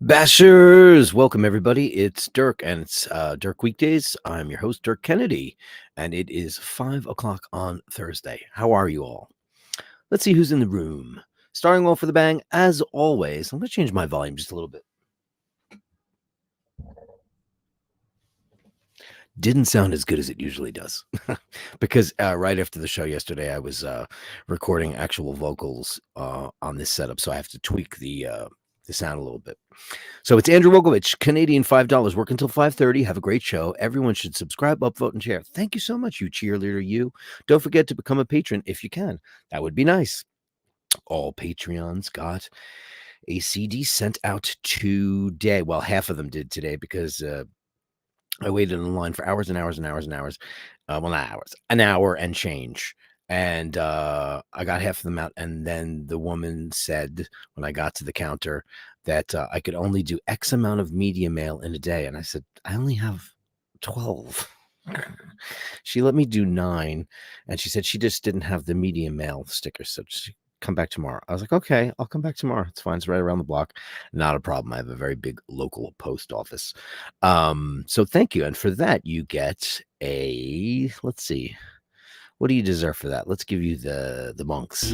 Bashtards! Welcome, everybody. It's Dirk, and it's Dirk Weekdays. I'm your host, Dirk Kennedy, and it is 5 o'clock on Thursday. How are you all? Let's see who's in the room. Starting off with a bang, as always. I'm going to change my volume just a little bit. Didn't sound as good as it usually does because right after the show yesterday, I was recording actual vocals on this setup, so I have to tweak the sound a little bit. So it's Andrew Rogovich, Canadian $5. Work until 5:30. Have a great show. Everyone should subscribe, upvote, and share. Thank you so much, you cheerleader. You don't forget to become a patron if you can. That would be nice. All Patreons got a CD sent out today. Well, half of them did today because I waited in line for hours and hours and hours and hours. Well, not hours, an hour and change. And I got half of them out. And then the woman said, when I got to the counter, that I could only do X amount of media mail in a day. And I said, I only have 12. She let me do 9. And she said she just didn't have the media mail sticker. So she come back tomorrow. I was like, okay, I'll come back tomorrow. It's fine. It's right around the block. Not a problem. I have a very big local post office. So thank you. And for that, you get a, let's see. What do you deserve for that? Let's give you the monks.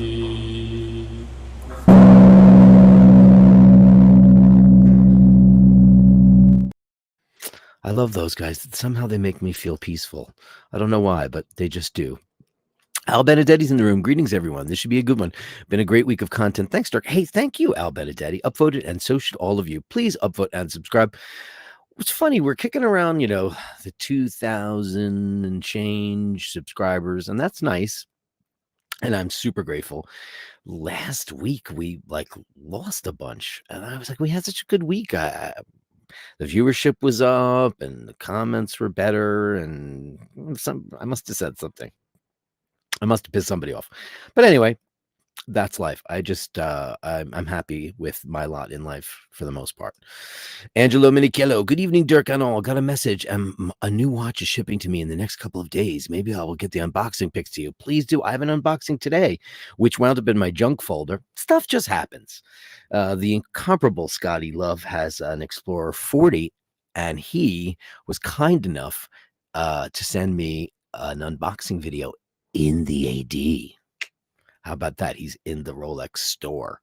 I love those guys. Somehow they make me feel peaceful. I don't know why, but they just do. Al Benedetti's in the room. Greetings, everyone. This should be a good one. Been a great week of content. Thanks, Dirk. Hey, thank you, Al Benedetti. Upvoted, and so should all of you. Please upvote and subscribe. It's funny, we're kicking around, the 2,000 and change subscribers, and that's nice. And I'm super grateful. Last week, we lost a bunch. And I was like, we had such a good week. The viewership was up and the comments were better. And I must have said something. I must have pissed somebody off. But anyway, that's life. I'm happy with my lot in life for the most part. Angelo Minichello, good evening, Dirk and all. Got a message. A new watch is shipping to me in the next couple of days. Maybe I will get the unboxing pics to you. Please do. I have an unboxing today, which wound up in my junk folder. Stuff just happens. The incomparable Scotty Love has an Explorer 40, and he was kind enough to send me an unboxing video in the AD. How about that? He's in the Rolex store.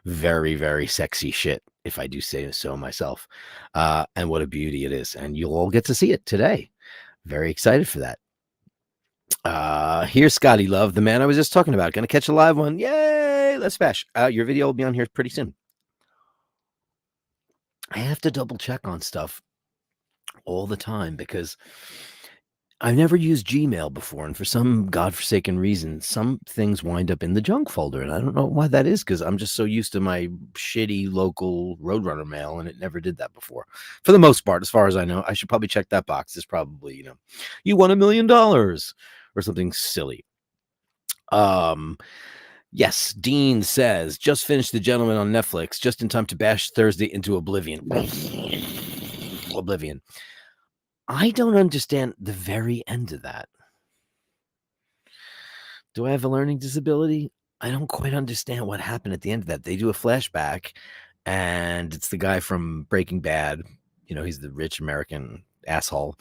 Very, very sexy shit, if I do say so myself. And what a beauty it is. And you'll all get to see it today. Very excited for that. Here's Scotty Love, the man I was just talking about. Gonna catch a live one. Yay! Let's bash. Your video will be on here pretty soon. I have to double check on stuff all the time because I've never used Gmail before, and for some godforsaken reason, some things wind up in the junk folder, and I don't know why that is, because I'm just so used to my shitty local Roadrunner mail, and it never did that before. For the most part, as far as I know, I should probably check that box. It's probably, you won $1 million or something silly. Yes, Dean says, just finished The Gentleman on Netflix, just in time to bash Thursday into oblivion. Oblivion. I don't understand the very end of that. Do I have a learning disability? I don't quite understand what happened at the end of that. They do a flashback, and it's the guy from Breaking Bad. He's the rich American asshole.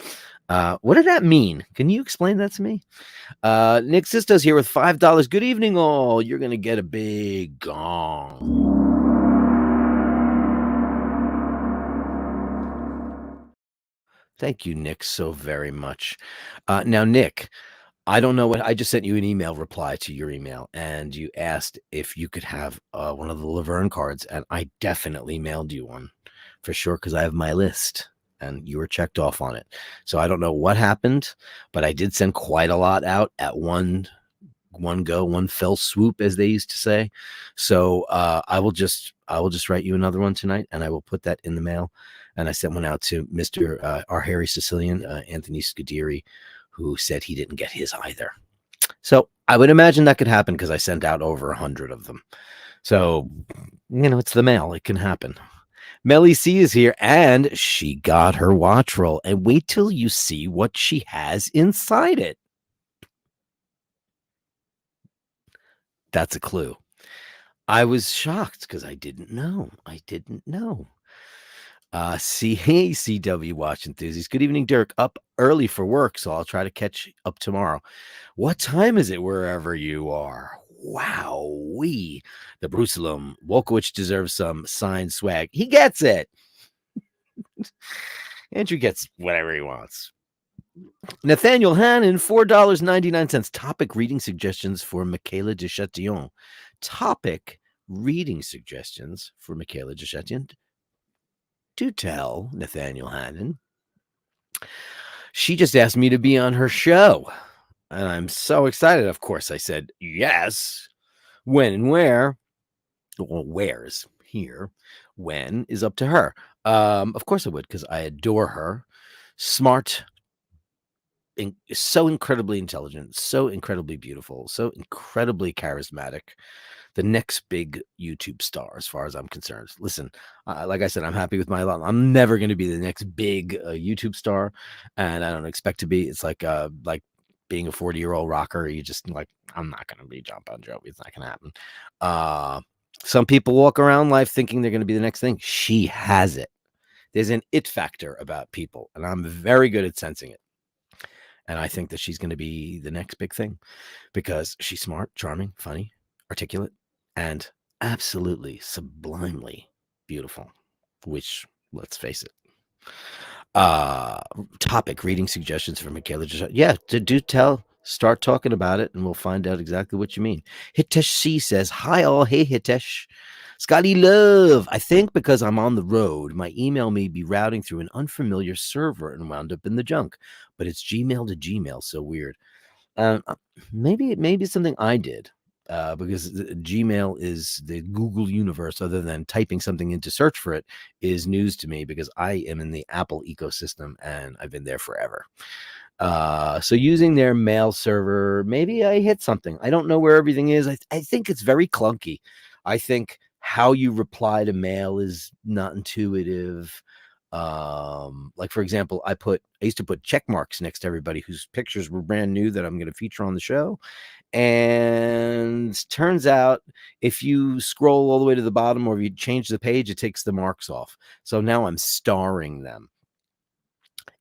What did that mean? Can you explain that to me? Nick Sisto's here with $5. Good evening, all. You're going to get a big gong. Thank you, Nick, so very much. Now, Nick, I don't know I just sent you an email reply to your email, and you asked if you could have one of the Laverne cards, and I definitely mailed you one for sure because I have my list. and you were checked off on it. So I don't know what happened, but I did send quite a lot out at one go, one fell swoop, as they used to say. So I will just write you another one tonight, and I will put that in the mail. And I sent one out to Mr. Our Harry Sicilian, Anthony Scuderi, who said he didn't get his either. So I would imagine that could happen because I sent out over 100 of them. So, it's the mail. It can happen. Melly C is here, and she got her watch roll. And wait till you see what she has inside it. That's a clue. I was shocked because I didn't know. CW watch enthusiast. Good evening, Dirk. Up early for work, so I'll try to catch up tomorrow. What time is it wherever you are? Wow-wee. The Brusalem. Wolkowicz deserves some signed swag. He gets it. Andrew gets whatever he wants. Nathaniel Hannon, $4.99. Topic reading suggestions for Michaela de Chatillon. Topic reading suggestions for Michaela de Chatillon. Do tell Nathaniel Hannon. She just asked me to be on her show, and I'm so excited. Of course, I said yes. When and where? Well, where's here? When is up to her. Of course I would, because I adore her. Smart, so incredibly intelligent, so incredibly beautiful, so incredibly charismatic. The next big YouTube star, as far as I'm concerned. Listen, like I said, I'm happy with my lot. I'm never going to be the next big YouTube star, and I don't expect to be. It's like being a 40-year-old rocker. You just like, I'm not going to be John Bon Jovi. It's not going to happen. Some people walk around life thinking they're going to be the next thing. She has it. There's an it factor about people, and I'm very good at sensing it. And I think that she's going to be the next big thing because she's smart, charming, funny, articulate, and absolutely sublimely beautiful, which, let's face it. Topic reading suggestions for Michaela. Yeah, do tell. Start talking about it, and we'll find out exactly what you mean. Hitesh C says, hi all. Hey, Hitesh. Scotty Love. I think because I'm on the road, my email may be routing through an unfamiliar server and wound up in the junk, but it's Gmail to Gmail. So weird. Maybe it's something I did. Because Gmail is the Google universe, other than typing something in to search for it, is news to me because I am in the Apple ecosystem and I've been there forever. So using their mail server, maybe I hit something. I don't know where everything is. I think it's very clunky. I think how you reply to mail is not intuitive. Like, for example, I used to put check marks next to everybody whose pictures were brand new that I'm going to feature on the show. And turns out if you scroll all the way to the bottom or if you change the page, it takes the marks off. So now I'm starring them.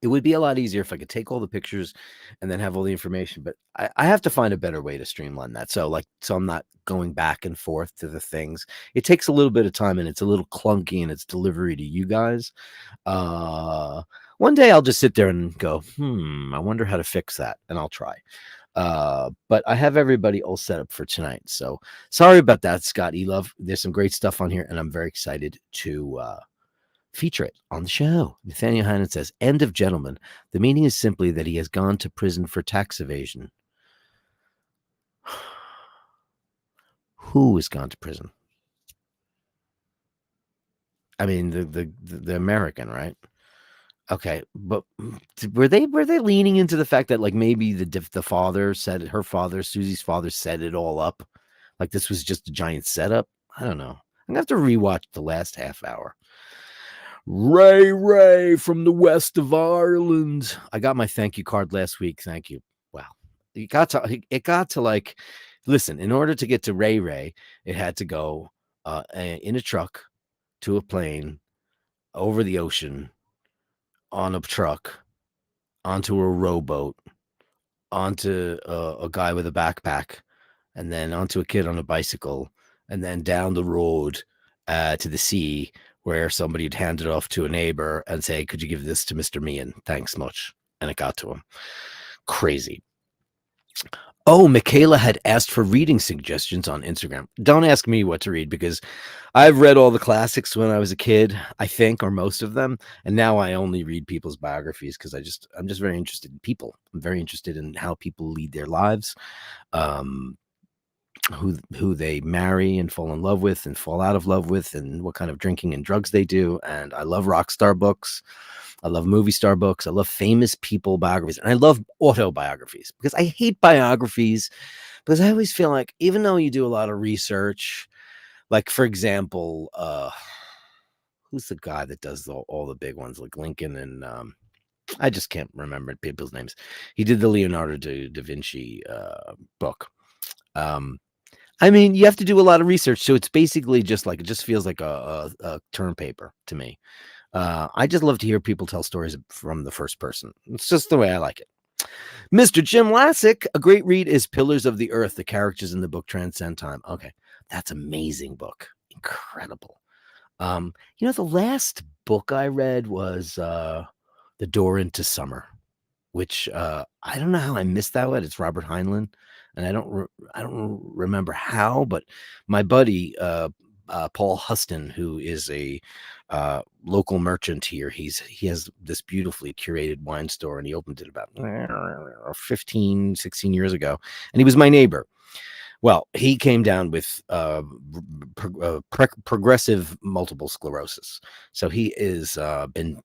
It would be a lot easier if I could take all the pictures and then have all the information, but I have to find a better way to streamline that. So I'm not going back and forth to the things. It takes a little bit of time and it's a little clunky in its delivery to you guys. One day I'll just sit there and go, I wonder how to fix that. And I'll try. But I have everybody all set up for tonight. So sorry about that, Scott E. Love. There's some great stuff on here, and I'm very excited to feature it on the show. Nathaniel Hannon says, end of gentleman. The meaning is simply that he has gone to prison for tax evasion. Who has gone to prison? I mean, the American, right? Okay, but were they leaning into the fact that like maybe the father said it, her father, Susie's father, set it all up, like this was just a giant setup? I don't know. I'm gonna have to rewatch the last half hour. Ray from the west of Ireland. I got my thank you card last week. Thank you. Wow, it got to like, listen. In order to get to Ray, it had to go in a truck to a plane over the ocean, on a truck, onto a rowboat, onto a guy with a backpack, and then onto a kid on a bicycle, and then down the road to the sea, where somebody would hand it off to a neighbor and say, could you give this to Mr. Meehan? Thanks much. And it got to him. Crazy. Oh, Michaela had asked for reading suggestions on Instagram. Don't ask me what to read because I've read all the classics when I was a kid, I think, or most of them, and now I only read people's biographies because I'm just very interested in people. I'm very interested in how people lead their lives, um, who they marry and fall in love with and fall out of love with, and what kind of drinking and drugs they do. And I love rock star books. I love movie star books. I love famous people biographies, and I love autobiographies because I hate biographies because I always feel like even though you do a lot of research, like for example, who's the guy that does all the big ones like Lincoln and I just can't remember people's names. He did the Leonardo da Vinci book. Um, I mean, you have to do a lot of research, so it's basically just like it just feels like a term paper to me. I just love to hear people tell stories from the first person. It's just the way I like it. Mr. Jim Lassick, a great read is Pillars of the Earth. The characters in the book transcend time. Okay, that's amazing book. Incredible. The last book I read was The Door into Summer, which I don't know how I missed that one. It's Robert Heinlein, and I don't remember how, but my buddy Paul Huston, who is a local merchant here, he has this beautifully curated wine store, and he opened it about 15, 16 years ago, and he was my neighbor. Well, he came down with progressive multiple sclerosis, so he is been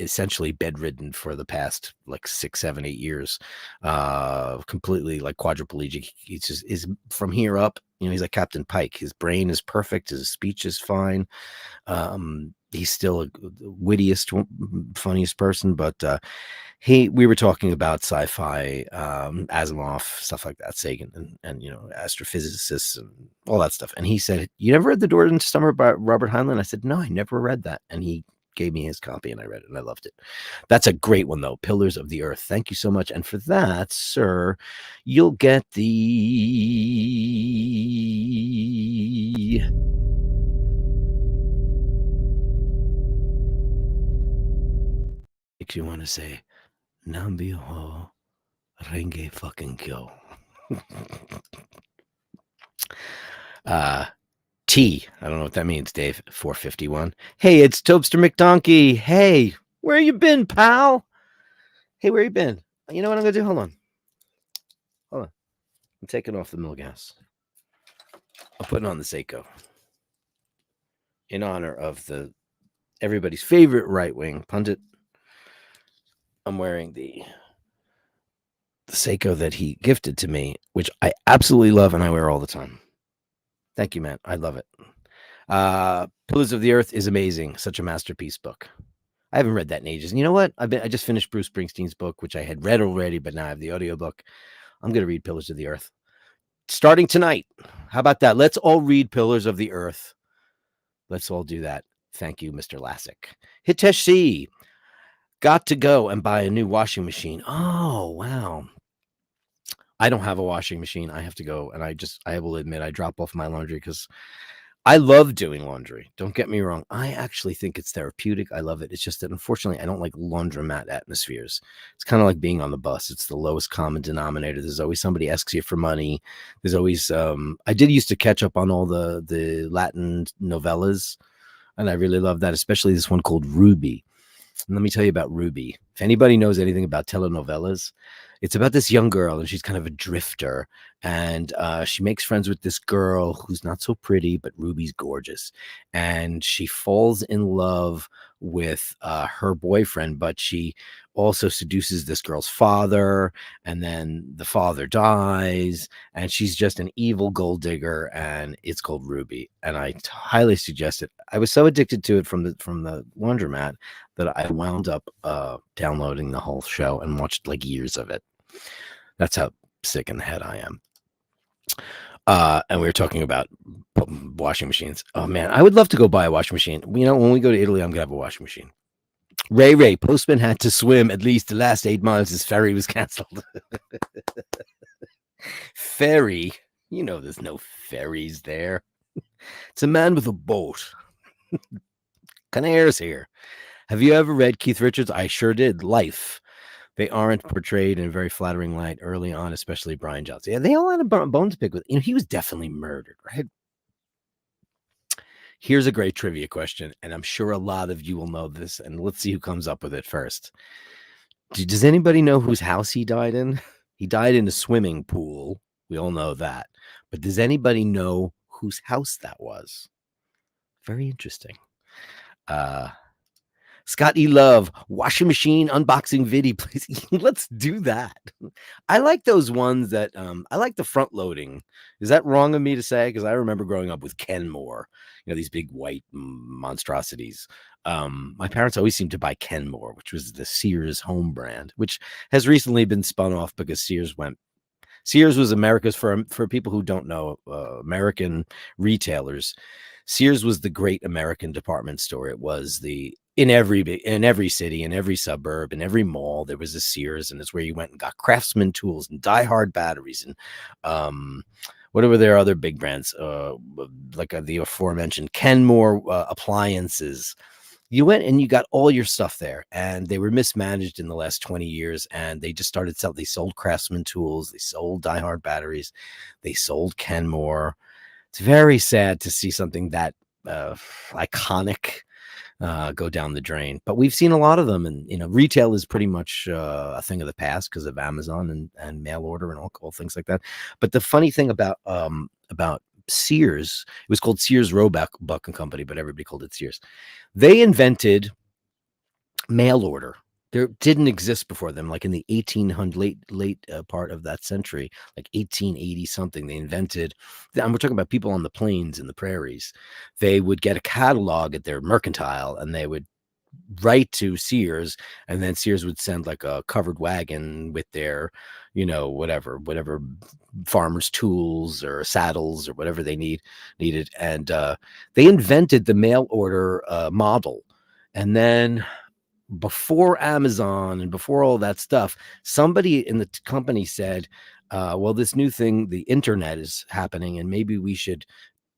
essentially bedridden for the past like 6, 7, 8 years, completely like quadriplegic. He's just is from here up. He's like Captain Pike. His brain is perfect. His speech is fine. He's still a wittiest, funniest person, but we were talking about sci-fi, Asimov, stuff like that, Sagan, and astrophysicists and all that stuff. And he said, "You never read The Door into Summer by Robert Heinlein?" I said, "No, I never read that." And he gave me his copy, and I read it, and I loved it. That's a great one, though. Pillars of the Earth. Thank you so much. And for that, sir, you'll get the makes you want to say Nambiho Renge fucking Kyo. T. I don't know what that means, Dave. 451. Hey, it's Tobster McDonkey. Hey, where you been, pal? Hey, where you been? You know what I'm gonna do? Hold on. I'm taking off the mill gas. I'm putting on the Seiko in honor of everybody's favorite right-wing pundit. I'm wearing the Seiko that he gifted to me, which I absolutely love and I wear all the time. Thank you, man. I love it. Pillars of the Earth is amazing. Such a masterpiece book. I haven't read that in ages. And you know what? I just finished Bruce Springsteen's book, which I had read already, but now I have the audiobook. I'm going to read Pillars of the Earth starting tonight. How about that? Let's all read Pillars of the Earth. Let's all do that. Thank you, Mr. Lassick. Hitesh C. Got to go and buy a new washing machine. Oh, wow. I don't have a washing machine. I have to go, and I will admit I drop off my laundry because I love doing laundry. Don't get me wrong. I actually think it's therapeutic. I love it. It's just that unfortunately I don't like laundromat atmospheres. It's kind of like being on the bus. It's the lowest common denominator. There's always somebody asks you for money. There's always I did used to catch up on all the Latin novellas, and I really love that, especially this one called Ruby. And let me tell you about Ruby. If anybody knows anything about telenovelas, it's about this young girl, and she's kind of a drifter, and she makes friends with this girl who's not so pretty, but Ruby's gorgeous, and she falls in love with her boyfriend, but she also seduces this girl's father, and then the father dies, and she's just an evil gold digger, and it's called Ruby, and I highly suggest it. I was so addicted to it from the laundromat that I wound up downloading the whole show and watched like years of it. That's how sick in the head I am. And we were talking about washing machines. Oh man, I would love to go buy a washing machine. When we go to Italy, I'm gonna have a washing machine. Ray, postman had to swim at least the last 8 miles. His ferry was canceled. Ferry? There's no ferries there. It's a man with a boat. Canaires here. Have you ever read Keith Richards? I sure did. Life. They aren't portrayed in a very flattering light early on, especially Brian Johnson. Yeah, they all had a bone to pick with. He was definitely murdered, right? Here's a great trivia question, and I'm sure a lot of you will know this, and let's see who comes up with it first. Does anybody know whose house he died in? He died in a swimming pool. We all know that. But does anybody know whose house that was? Very interesting. Scott E. Love, washing machine unboxing video, please. Let's do that. I like those ones that I like the front loading. Is that wrong of me to say? Because I remember growing up with Kenmore, these big white monstrosities. My parents always seemed to buy Kenmore, which was the Sears home brand, which has recently been spun off because Sears was America's, for people who don't know, American retailers. Sears was the great American department store. It was in every city, in every suburb, in every mall, there was a Sears, and it's where you went and got Craftsman tools and Die Hard batteries and whatever their other big brands, like the aforementioned Kenmore appliances. You went and you got all your stuff there, and they were mismanaged in the last 20 years, and they just started selling. They sold Craftsman tools, they sold Die Hard batteries, they sold Kenmore. It's very sad to see something that iconic go down the drain. But we've seen a lot of them, and retail is pretty much a thing of the past because of Amazon and mail order and all things like that. But the funny thing about Sears, it was called Sears Roebuck and Company, but everybody called it Sears. They invented mail order. There didn't exist before them, like in the 1800 late part of that century, like 1880 something. They invented, and we're talking about people on the plains and the prairies. They would get a catalog at their mercantile, and they would write to Sears, and then Sears would send like a covered wagon with their, whatever farmers' tools or saddles or whatever they needed. And they invented the mail order model. And then before Amazon and before all that stuff, somebody in the company said, well, this new thing, the internet, is happening, and maybe we should,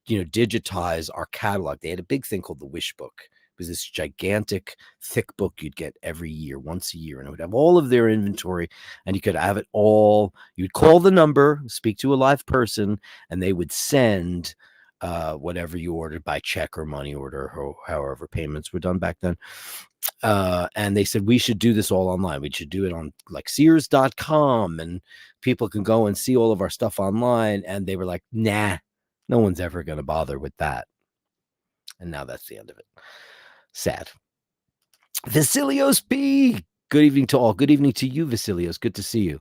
digitize our catalog. They had a big thing called the Wish Book. It was this gigantic, thick book you'd get every year, once a year, and it would have all of their inventory, and you could have it all. You'd call the number, speak to a live person, and they would send whatever you ordered by check or money order, or however payments were done back then. And they said, we should do this all online. We should do it on like Sears.com, and people can go and see all of our stuff online. And they were like, nah, no one's ever going to bother with that. And now that's the end of it. Sad. Vasilios P. Good evening to all. Good evening to you, Vasilios. Good to see you.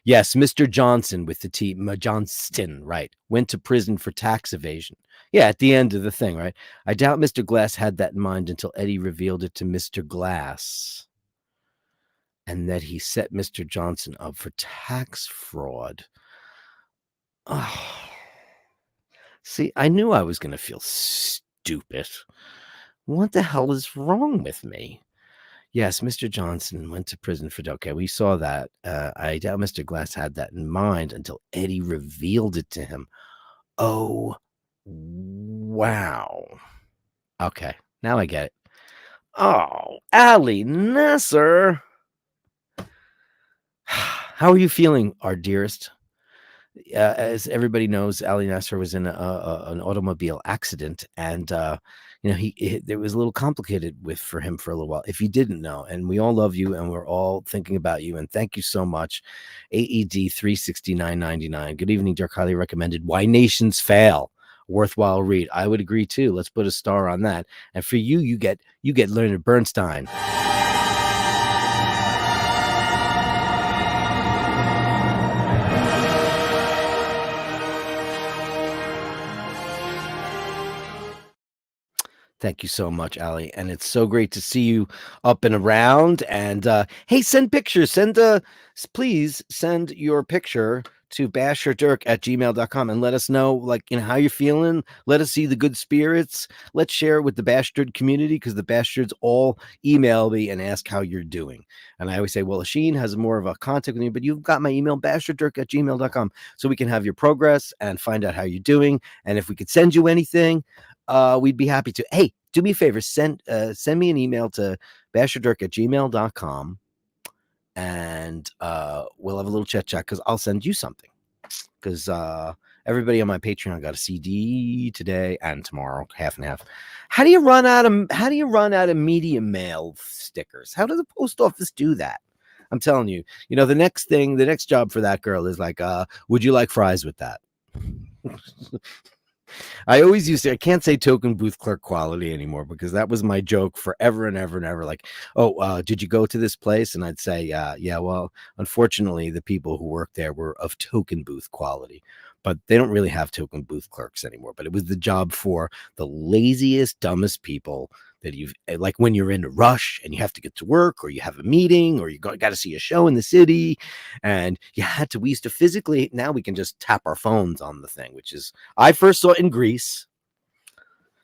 Yes, Mr. Johnson with the T, Johnston, right, went to prison for tax evasion. Yeah, at the end of the thing, right? I doubt Mr. Glass had that in mind until Eddie revealed it to Mr. Glass, and that he set Mr. Johnson up for tax fraud. Oh. See, I knew I was going to feel stupid. What the hell is wrong with me? Yes, Mr. Johnson went to prison for... Okay, we saw that. I doubt Mr. Glass had that in mind until Eddie revealed it to him. Oh, wow. Okay, now I get it. Oh, Ali Nasser. How are you feeling, our dearest? As everybody knows, Ali Nasser was in an automobile accident, and it was a little complicated for him for a little while. If you didn't know, and we all love you, and we're all thinking about you, and thank you so much. AED 369.99. Good evening, Dirk. Highly recommended. Why Nations Fail. Worthwhile read. I would agree too. Let's put a star on that. And for you, you get Leonard Bernstein. Thank you so much, Ali. And it's so great to see you up and around. And hey, send pictures. Please send your picture to basharddirk@gmail.com and let us know, how you're feeling. Let us see the good spirits. Let's share it with the Bastard community, because the Bastards all email me and ask how you're doing. And I always say, well, Asheen has more of a contact with me, but you've got my email, basharddirk@gmail.com, so we can have your progress and find out how you're doing. And if we could send you anything, we'd be happy to. Hey, do me a favor, send me an email to basharddirk@gmail.com and we'll have a little chat because I'll send you something. Because everybody on my Patreon got a CD today and tomorrow, half and half. How do you run out of media mail stickers? How does the post office do that? I'm telling you, the next job for that girl is like, would you like fries with that? I always used to, I can't say token booth clerk quality anymore because that was my joke forever and ever and ever. Like, oh, did you go to this place? And I'd say, yeah, well, unfortunately, the people who worked there were of token booth quality, but they don't really have token booth clerks anymore. But it was the job for the laziest, dumbest people that you've, like when you're in a rush and you have to get to work or you have a meeting or you got to see a show in the city and we used to physically, now we can just tap our phones on the thing, which is, I first saw it in Greece.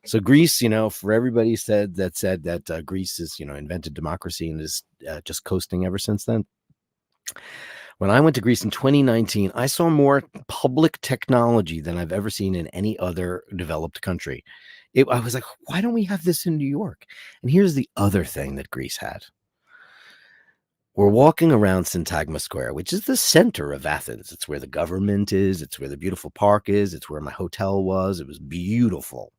So Greece, for everybody said that Greece is, invented democracy and is just coasting ever since then. When I went to Greece in 2019, I saw more public technology than I've ever seen in any other developed country. I was like, why don't we have this in New York? And here's the other thing that Greece had. We're walking around Syntagma Square, which is the center of Athens. It's where the government is. It's where the beautiful park is. It's where my hotel was. It was beautiful.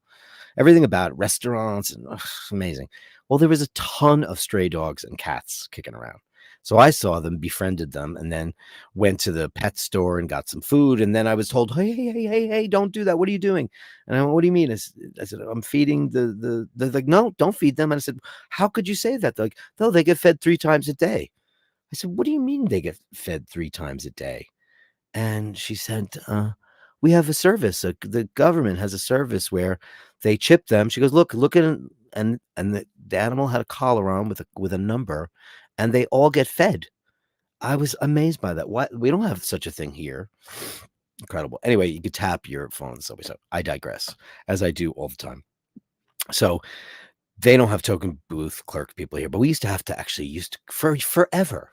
Everything about it, restaurants, and amazing. Well, there was a ton of stray dogs and cats kicking around. So I saw them, befriended them, and then went to the pet store and got some food. And then I was told, hey, don't do that. What are you doing? And I went, what do you mean? I said, I'm feeding they're like, no, don't feed them. And I said, how could you say that? They're like, no, they get fed 3 times a day. I said, what do you mean they get fed 3 times a day? And she said, we have a service. The government has a service where they chip them. She goes, look at it. And the animal had a collar on with a number, and they all get fed. I was amazed by that. Why we don't have such a thing here? Incredible. Anyway, you could tap your phone. So I digress, as I do all the time. So they don't have token booth clerk people here, but we used to actually for forever.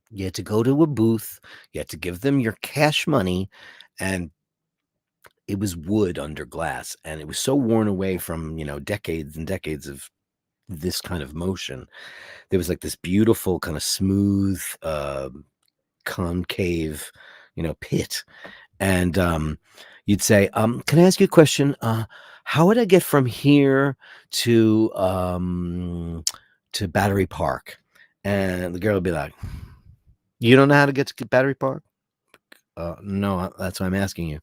You had to go to a booth. You had to give them your cash money, and it was wood under glass, and it was so worn away from decades and decades of this kind of motion. There was like this beautiful kind of smooth concave pit, and you'd say, can I ask you a question? How would I get from here to Battery Park? And the girl would be like, you don't know how to get to Battery Park? No, that's why I'm asking you.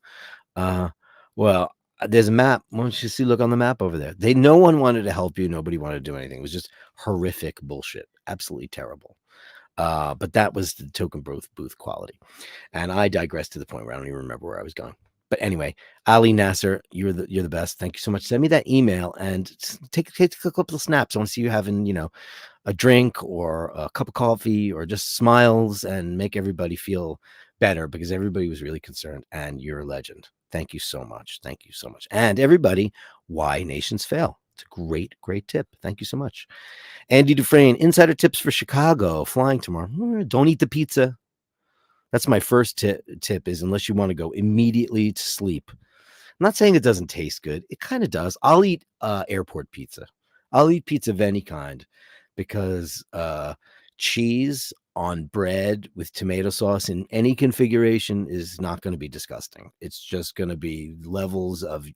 Well, there's a map. Why don't you look on the map over there? No one wanted to help you. Nobody wanted to do anything. It was just horrific bullshit. Absolutely terrible. But that was the token booth quality. And I digressed to the point where I don't even remember where I was going. But anyway, Ali Nasser, you're the best. Thank you so much. Send me that email and take a couple of snaps. I want to see you having, a drink or a cup of coffee or just smiles and make everybody feel better, because everybody was really concerned, and you're a legend. Thank you so much. Thank you so much. And everybody, why nations fail. It's a great, great tip. Thank you so much. Andy Dufresne, insider tips for Chicago, flying tomorrow. Don't eat the pizza. That's my first tip is, unless you want to go immediately to sleep. I'm not saying it doesn't taste good. It kind of does. I'll eat airport pizza. I'll eat pizza of any kind, because cheese on bread with tomato sauce in any configuration is not going to be disgusting. It's just going to be levels of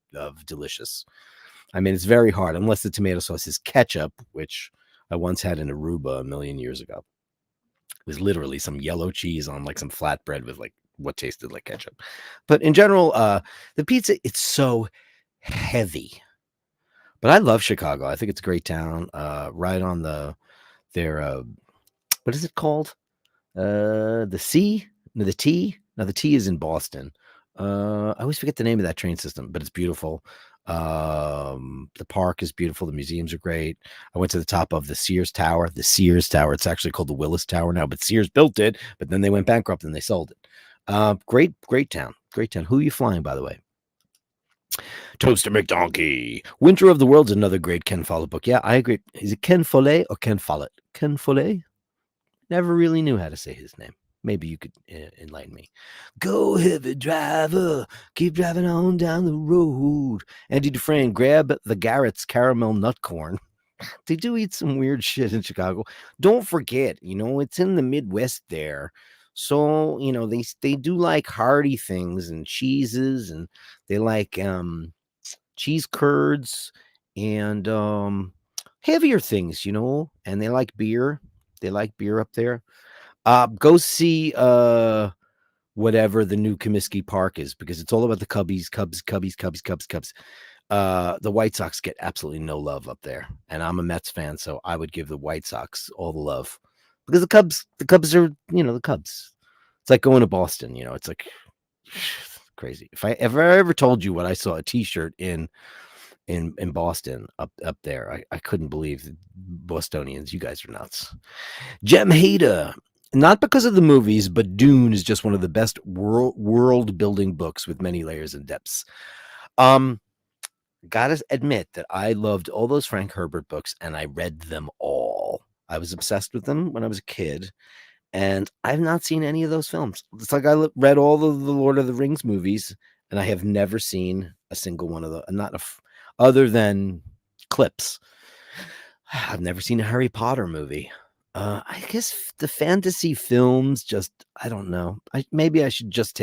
delicious. I mean, it's very hard, unless the tomato sauce is ketchup, which I once had in Aruba a million years ago. It was literally some yellow cheese on like some flatbread with like what tasted like ketchup. But in general, the pizza, it's so heavy. But I love Chicago. I think it's a great town. Right on their what is it called? The C? No, the T? No, the T is in Boston. I always forget the name of that train system, but it's beautiful. The park is beautiful. The museums are great. I went to the top of the Sears Tower. It's actually called the Willis Tower now, but Sears built it, but then they went bankrupt and they sold it. Great town. Great town. Who are you flying, by the way? Toaster McDonkey. Winter of the World's another great Ken Follett book. Yeah, I agree. Is it Ken Follett or Ken Follett? Ken Follett? Never really knew how to say his name. Maybe you could enlighten me. Go heavy driver, keep driving on down the road. Andy Dufresne, grab the Garrett's caramel nut corn. They do eat some weird shit in Chicago. Don't forget, it's in the Midwest there. So, they do like hearty things and cheeses, and they like cheese curds and heavier things, and they like beer. They like beer up there. Go see whatever the new Comiskey Park is, because it's all about the Cubbies, Cubs. The White Sox get absolutely no love up there, and I'm a Mets fan, so I would give the White Sox all the love, because the Cubs are, the Cubs. It's like going to Boston, it's like crazy. If I ever told you what I saw a T-shirt in Boston up there, I couldn't believe Bostonians. You guys are nuts. Jem Hader. Not because of the movies, but Dune is just one of the best world building books with many layers and depths. Gotta admit that I loved all those Frank Herbert books, and I read them all. I was obsessed with them when I was a kid, and I've not seen any of those films. It's like I read all the Lord of the Rings movies, and I have never seen a single one of them, other than clips. I've never seen a Harry Potter movie. I guess the fantasy films, I don't know. Maybe I should just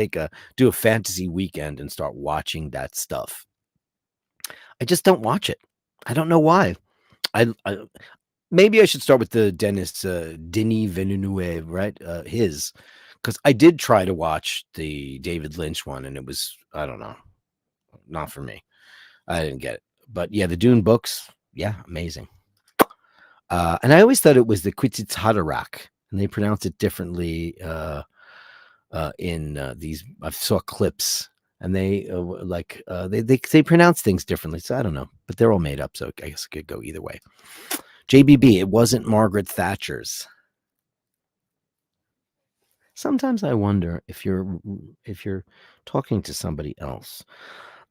do a fantasy weekend and start watching that stuff. I just don't watch it. I don't know why. Maybe I should start with the Denis Villeneuve, right? Because I did try to watch the David Lynch one, and it was, I don't know, not for me. I didn't get it. But yeah, the Dune books, yeah, amazing. And I always thought it was the Kwitzit Haderach, and they pronounce it differently in these. I saw clips, and they they pronounce things differently. So I don't know, but they're all made up. So I guess it could go either way. JBB, it wasn't Margaret Thatcher's. Sometimes I wonder if you're talking to somebody else.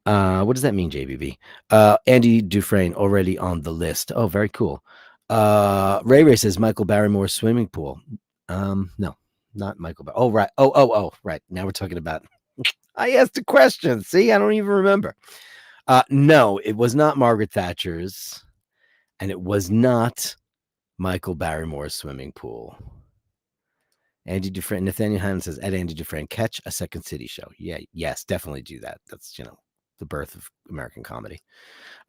What does that mean, JBB? Andy Dufresne already on the list. Oh, very cool. Ray says Michael Barrymore's swimming pool. No, not Michael. Oh, right. Oh, right. Now we're talking about. I asked a question. See, I don't even remember. No, it was not Margaret Thatcher's, and it was not Michael Barrymore's swimming pool. Andy Dufresne. Nathaniel Hammond says, at Andy Dufresne, catch a Second City show. Yeah, yes, definitely do that. That's the birth of American comedy.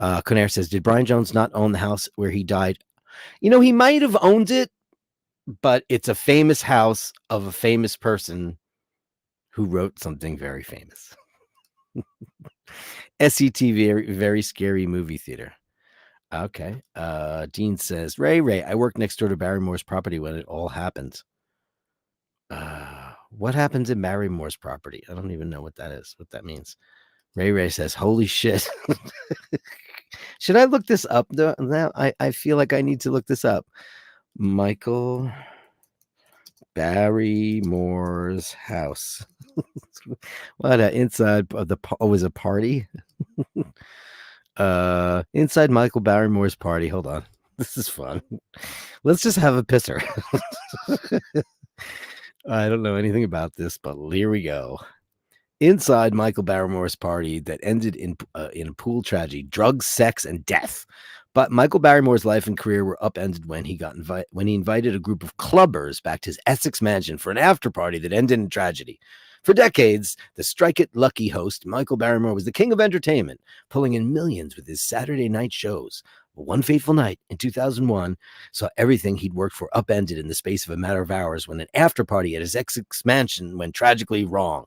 Conair says, did Brian Jones not own the house where he died? He might have owned it, but it's a famous house of a famous person who wrote something very famous. SET, very, very scary movie theater. Okay. Dean says, Ray, I worked next door to Barrymore's property when it all happened. What happens in Barrymore's property? I don't even know what that is, what that means. Ray says, holy shit. Should I look this up? Now I feel like I need to look this up. Michael Barrymore's house. What inside of the was a party? Inside Michael Barrymore's party. Hold on. This is fun. Let's just have a pisser. I don't know anything about this, but here we go. Inside Michael Barrymore's party that ended in a pool tragedy, drugs, sex, and death. But Michael Barrymore's life and career were upended when he invited a group of clubbers back to his Essex mansion for an after party that ended in tragedy. For decades, the Strike It Lucky host, Michael Barrymore, was the king of entertainment, pulling in millions with his Saturday night shows. But one fateful night in 2001 saw everything he'd worked for upended in the space of a matter of hours when an after party at his Essex mansion went tragically wrong.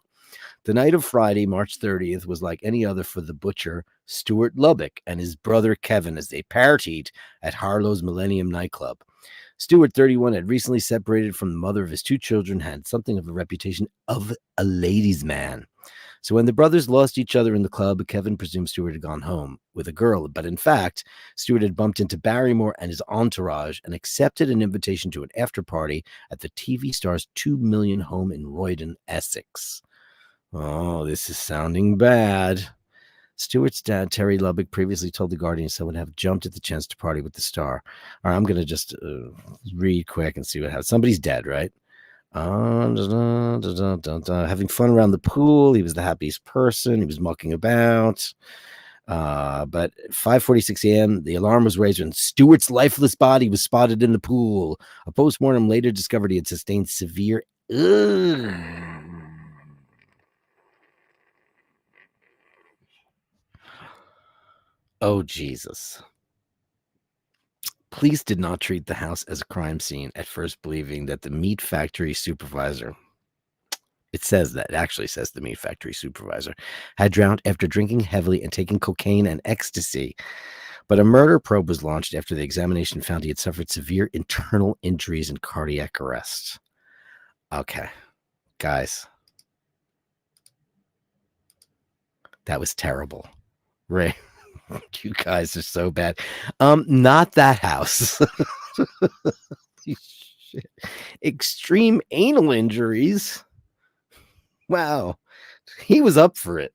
The night of Friday, March 30th, was like any other for the butcher, Stuart Lubbock, and his brother Kevin as they partied at Harlow's Millennium nightclub. Stuart, 31, had recently separated from the mother of his two children, had something of a reputation of a ladies' man. So when the brothers lost each other in the club, Kevin presumed Stuart had gone home with a girl. But in fact, Stuart had bumped into Barrymore and his entourage and accepted an invitation to an after party at the TV star's $2 million home in Roydon, Essex. Oh, this is sounding bad. Stewart's dad, Terry Lubbock, previously told The Guardian someone would have jumped at the chance to party with the star. All right, I'm going to just read quick and see what happens. Somebody's dead, right? Having fun around the pool. He was the happiest person. He was mucking about. But 5:46 a.m., the alarm was raised and Stewart's lifeless body was spotted in the pool. A postmortem later discovered he had sustained severe. Oh, Jesus. Police did not treat the house as a crime scene, at first believing that the meat factory supervisor, it actually says the meat factory supervisor, had drowned after drinking heavily and taking cocaine and ecstasy. But a murder probe was launched after the examination found he had suffered severe internal injuries and cardiac arrest. Okay, guys. That was terrible. Ray, you guys are so bad. Not that house. Shit. Extreme anal injuries. Wow. He was up for it.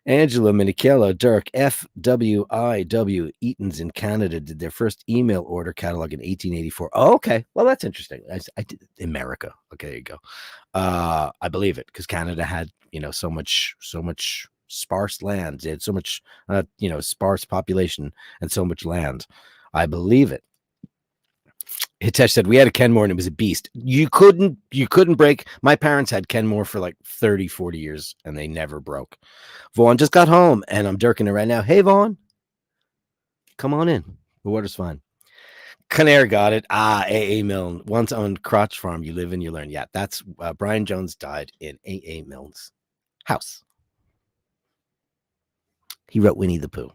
Angela, Minichello, Dirk, FWIW, Eaton's in Canada did their first email order catalog in 1884. Oh, okay. Well, that's interesting. I did America. Okay, there you go. I believe it because Canada had, so much sparse land. They had so much, sparse population and so much land. I believe it. Hitesh said we had a Kenmore and it was a beast. You couldn't break. My parents had Kenmore for like 30, 40 years and they never broke. Vaughn just got home and I'm dirking it right now. Hey, Vaughn, come on in. The water's fine. Canair got it. A.A. Milne. Once owned Crotch Farm. You live and you learn. Yeah, that's Brian Jones died in A.A. Milne's house. He wrote Winnie the Pooh.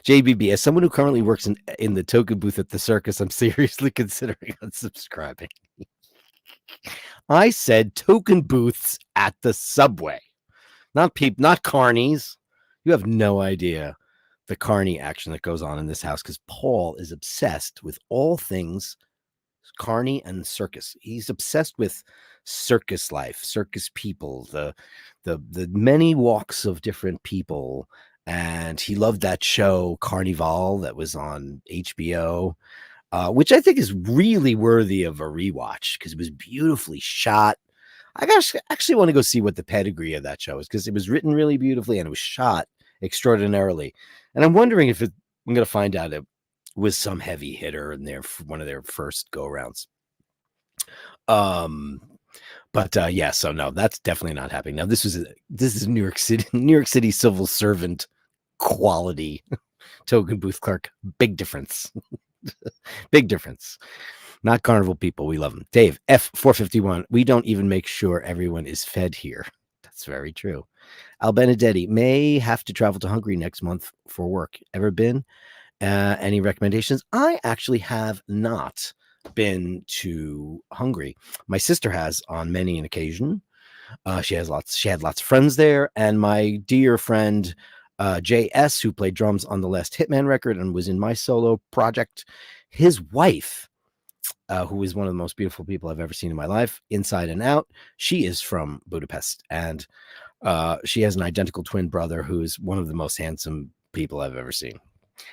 JBB, as someone who currently works in the token booth at the circus, I'm seriously considering unsubscribing. I said token booths at the subway, not carnies. You have no idea the carny action that goes on in this house because Paul is obsessed with all things carny and circus. He's obsessed with circus life, circus people, the many walks of different people. And he loved that show Carnival that was on HBO, which I think is really worthy of a rewatch because it was beautifully shot. I actually want to go see what the pedigree of that show is because it was written really beautifully and it was shot extraordinarily. And I'm wondering if I'm going to find out it was some heavy hitter in one of their first go-arounds. Yeah, so no, that's definitely not happening. Now this is New York City civil servant quality token booth clerk. Big difference. Big difference. Not carnival people. We love them. Dave, F451. We don't even make sure everyone is fed here. That's very true. Al Benedetti may have to travel to Hungary next month for work. Ever been? Any recommendations? I actually have not been to Hungary. My sister has on many an occasion. She had lots of friends there, and my dear friend JS, who played drums on the last Hitman record and was in my solo project, his wife, who is one of the most beautiful people I've ever seen in my life, inside and out, she is from Budapest, and she has an identical twin brother who is one of the most handsome people I've ever seen.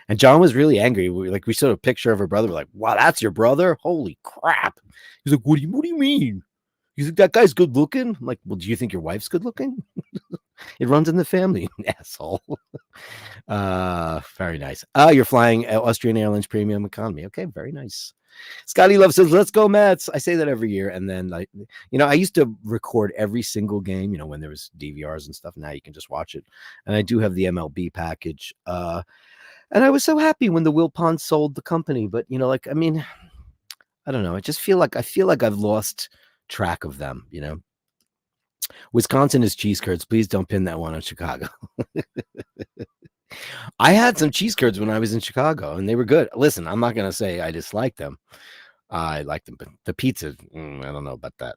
And John was really angry. We saw a picture of her brother. We're like, wow, that's your brother? Holy crap. He's like, what do you mean? He's like, that guy's good looking. I'm like, well, do you think your wife's good looking? It runs in the family, asshole. Very nice. You're flying Austrian Airlines Premium Economy. Okay, very nice. Scotty Love says, let's go Mets. I say that every year. And then, I used to record every single game, when there was DVRs and stuff. Now you can just watch it. And I do have the MLB package. And I was so happy when the Wilpons sold the company. But, I don't know. I feel like I've lost track of them, Wisconsin is cheese curds. Please don't pin that one on Chicago. I had some cheese curds when I was in Chicago, and they were good. Listen, I'm not going to say I dislike them. I like them, but the pizza, I don't know about that.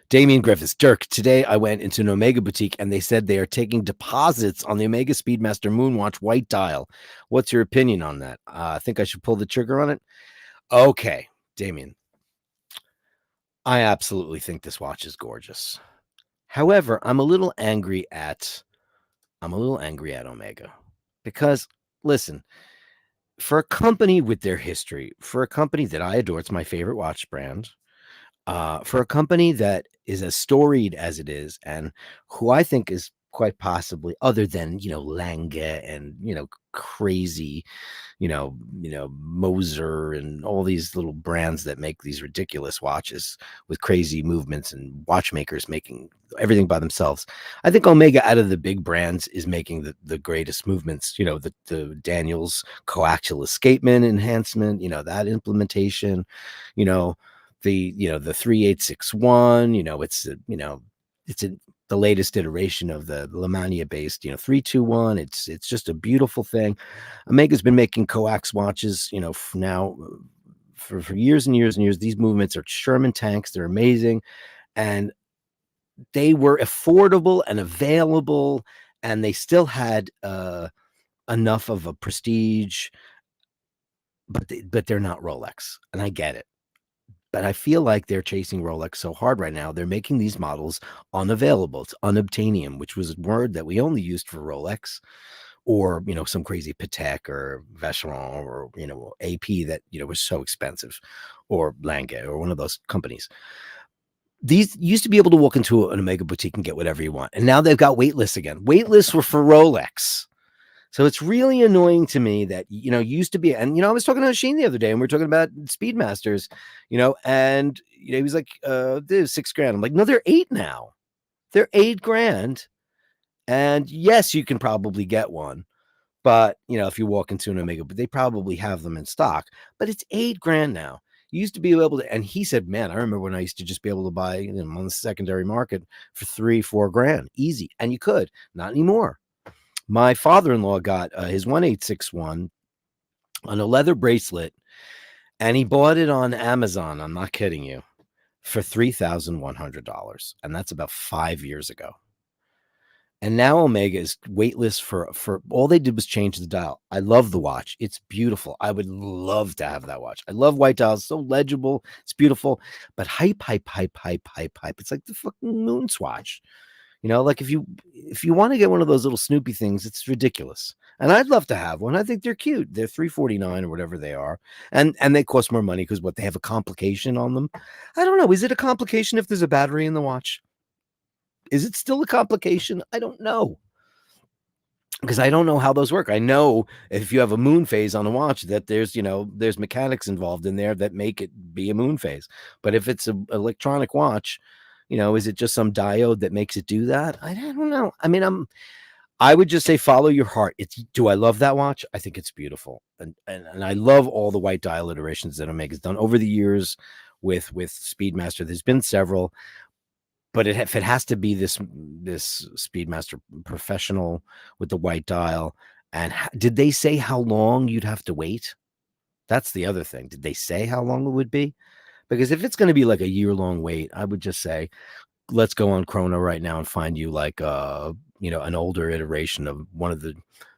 Damian Griffiths, Dirk, today I went into an Omega boutique, and they said they are taking deposits on the Omega Speedmaster Moonwatch white dial. What's your opinion on that? I think I should pull the trigger on it. Okay, Damian. I absolutely think this watch is gorgeous. However, I'm a little angry at Omega because, listen, for a company with their history, for a company that I adore, it's my favorite watch brand, for a company that is as storied as it is and who I think is quite possibly, other than, Lange and, crazy, Moser and all these little brands that make these ridiculous watches with crazy movements and watchmakers making everything by themselves. I think Omega, out of the big brands, is making the greatest movements. The Daniels coaxial escapement enhancement, that implementation, you know, the 3861, it's the latest iteration of the Lemania based, 321. It's just a beautiful thing. Omega's been making coax watches, now for years and years and years. These movements are Sherman tanks. They're amazing. And they were affordable and available, and they still had enough of a prestige, but they're not Rolex. And I get it. But I feel like they're chasing Rolex so hard right now. They're making these models unavailable. It's unobtainium, which was a word that we only used for Rolex, or some crazy Patek or Vacheron, or AP that was so expensive, or Lange, or one of those companies. These used to be able to walk into an Omega boutique and get whatever you want, and now they've got wait lists again. Wait lists were for Rolex. So it's really annoying to me that, used to be, and, I was talking to Sheen the other day, and we were talking about Speedmasters, and, he was like, there's $6,000. I'm like, no, they're $8 now. They're $8,000. And yes, you can probably get one, but, if you walk into an Omega, but they probably have them in stock, but it's $8,000 now. You used to be able to, and he said, man, I remember when I used to just be able to buy them on the secondary market for $3,000-4,000 easy. And you could, not anymore. My father-in-law got his 1861 on a leather bracelet, and he bought it on Amazon. I'm not kidding you, for $3,100, and that's about 5 years ago. And now Omega is waitlist for all they did was change the dial. I love the watch. It's beautiful. I would love to have that watch. I love white dials. So legible. It's beautiful. But hype. It's like the fucking moon swatch. Like if you want to get one of those little Snoopy things, it's ridiculous. And I'd love to have one. I think they're cute. They're $349 or whatever they are. And they cost more money because they have a complication on them. I don't know. Is it a complication if there's a battery in the watch? Is it still a complication? I don't know. Because I don't know how those work. I know if you have a moon phase on a watch that there's mechanics involved in there that make it be a moon phase. But if it's an electronic watch, is it just some diode that makes it do that? I don't know. I mean, I would just say follow your heart. Do I love that watch? I think it's beautiful. And I love all the white dial iterations that Omega's done over the years with Speedmaster. There's been several. But if it has to be this Speedmaster professional with the white dial, and did they say how long you'd have to wait? That's the other thing. Did they say how long it would be? Because if it's going to be like a year-long wait, I would just say, let's go on Chrono right now and find you like an older iteration of one of the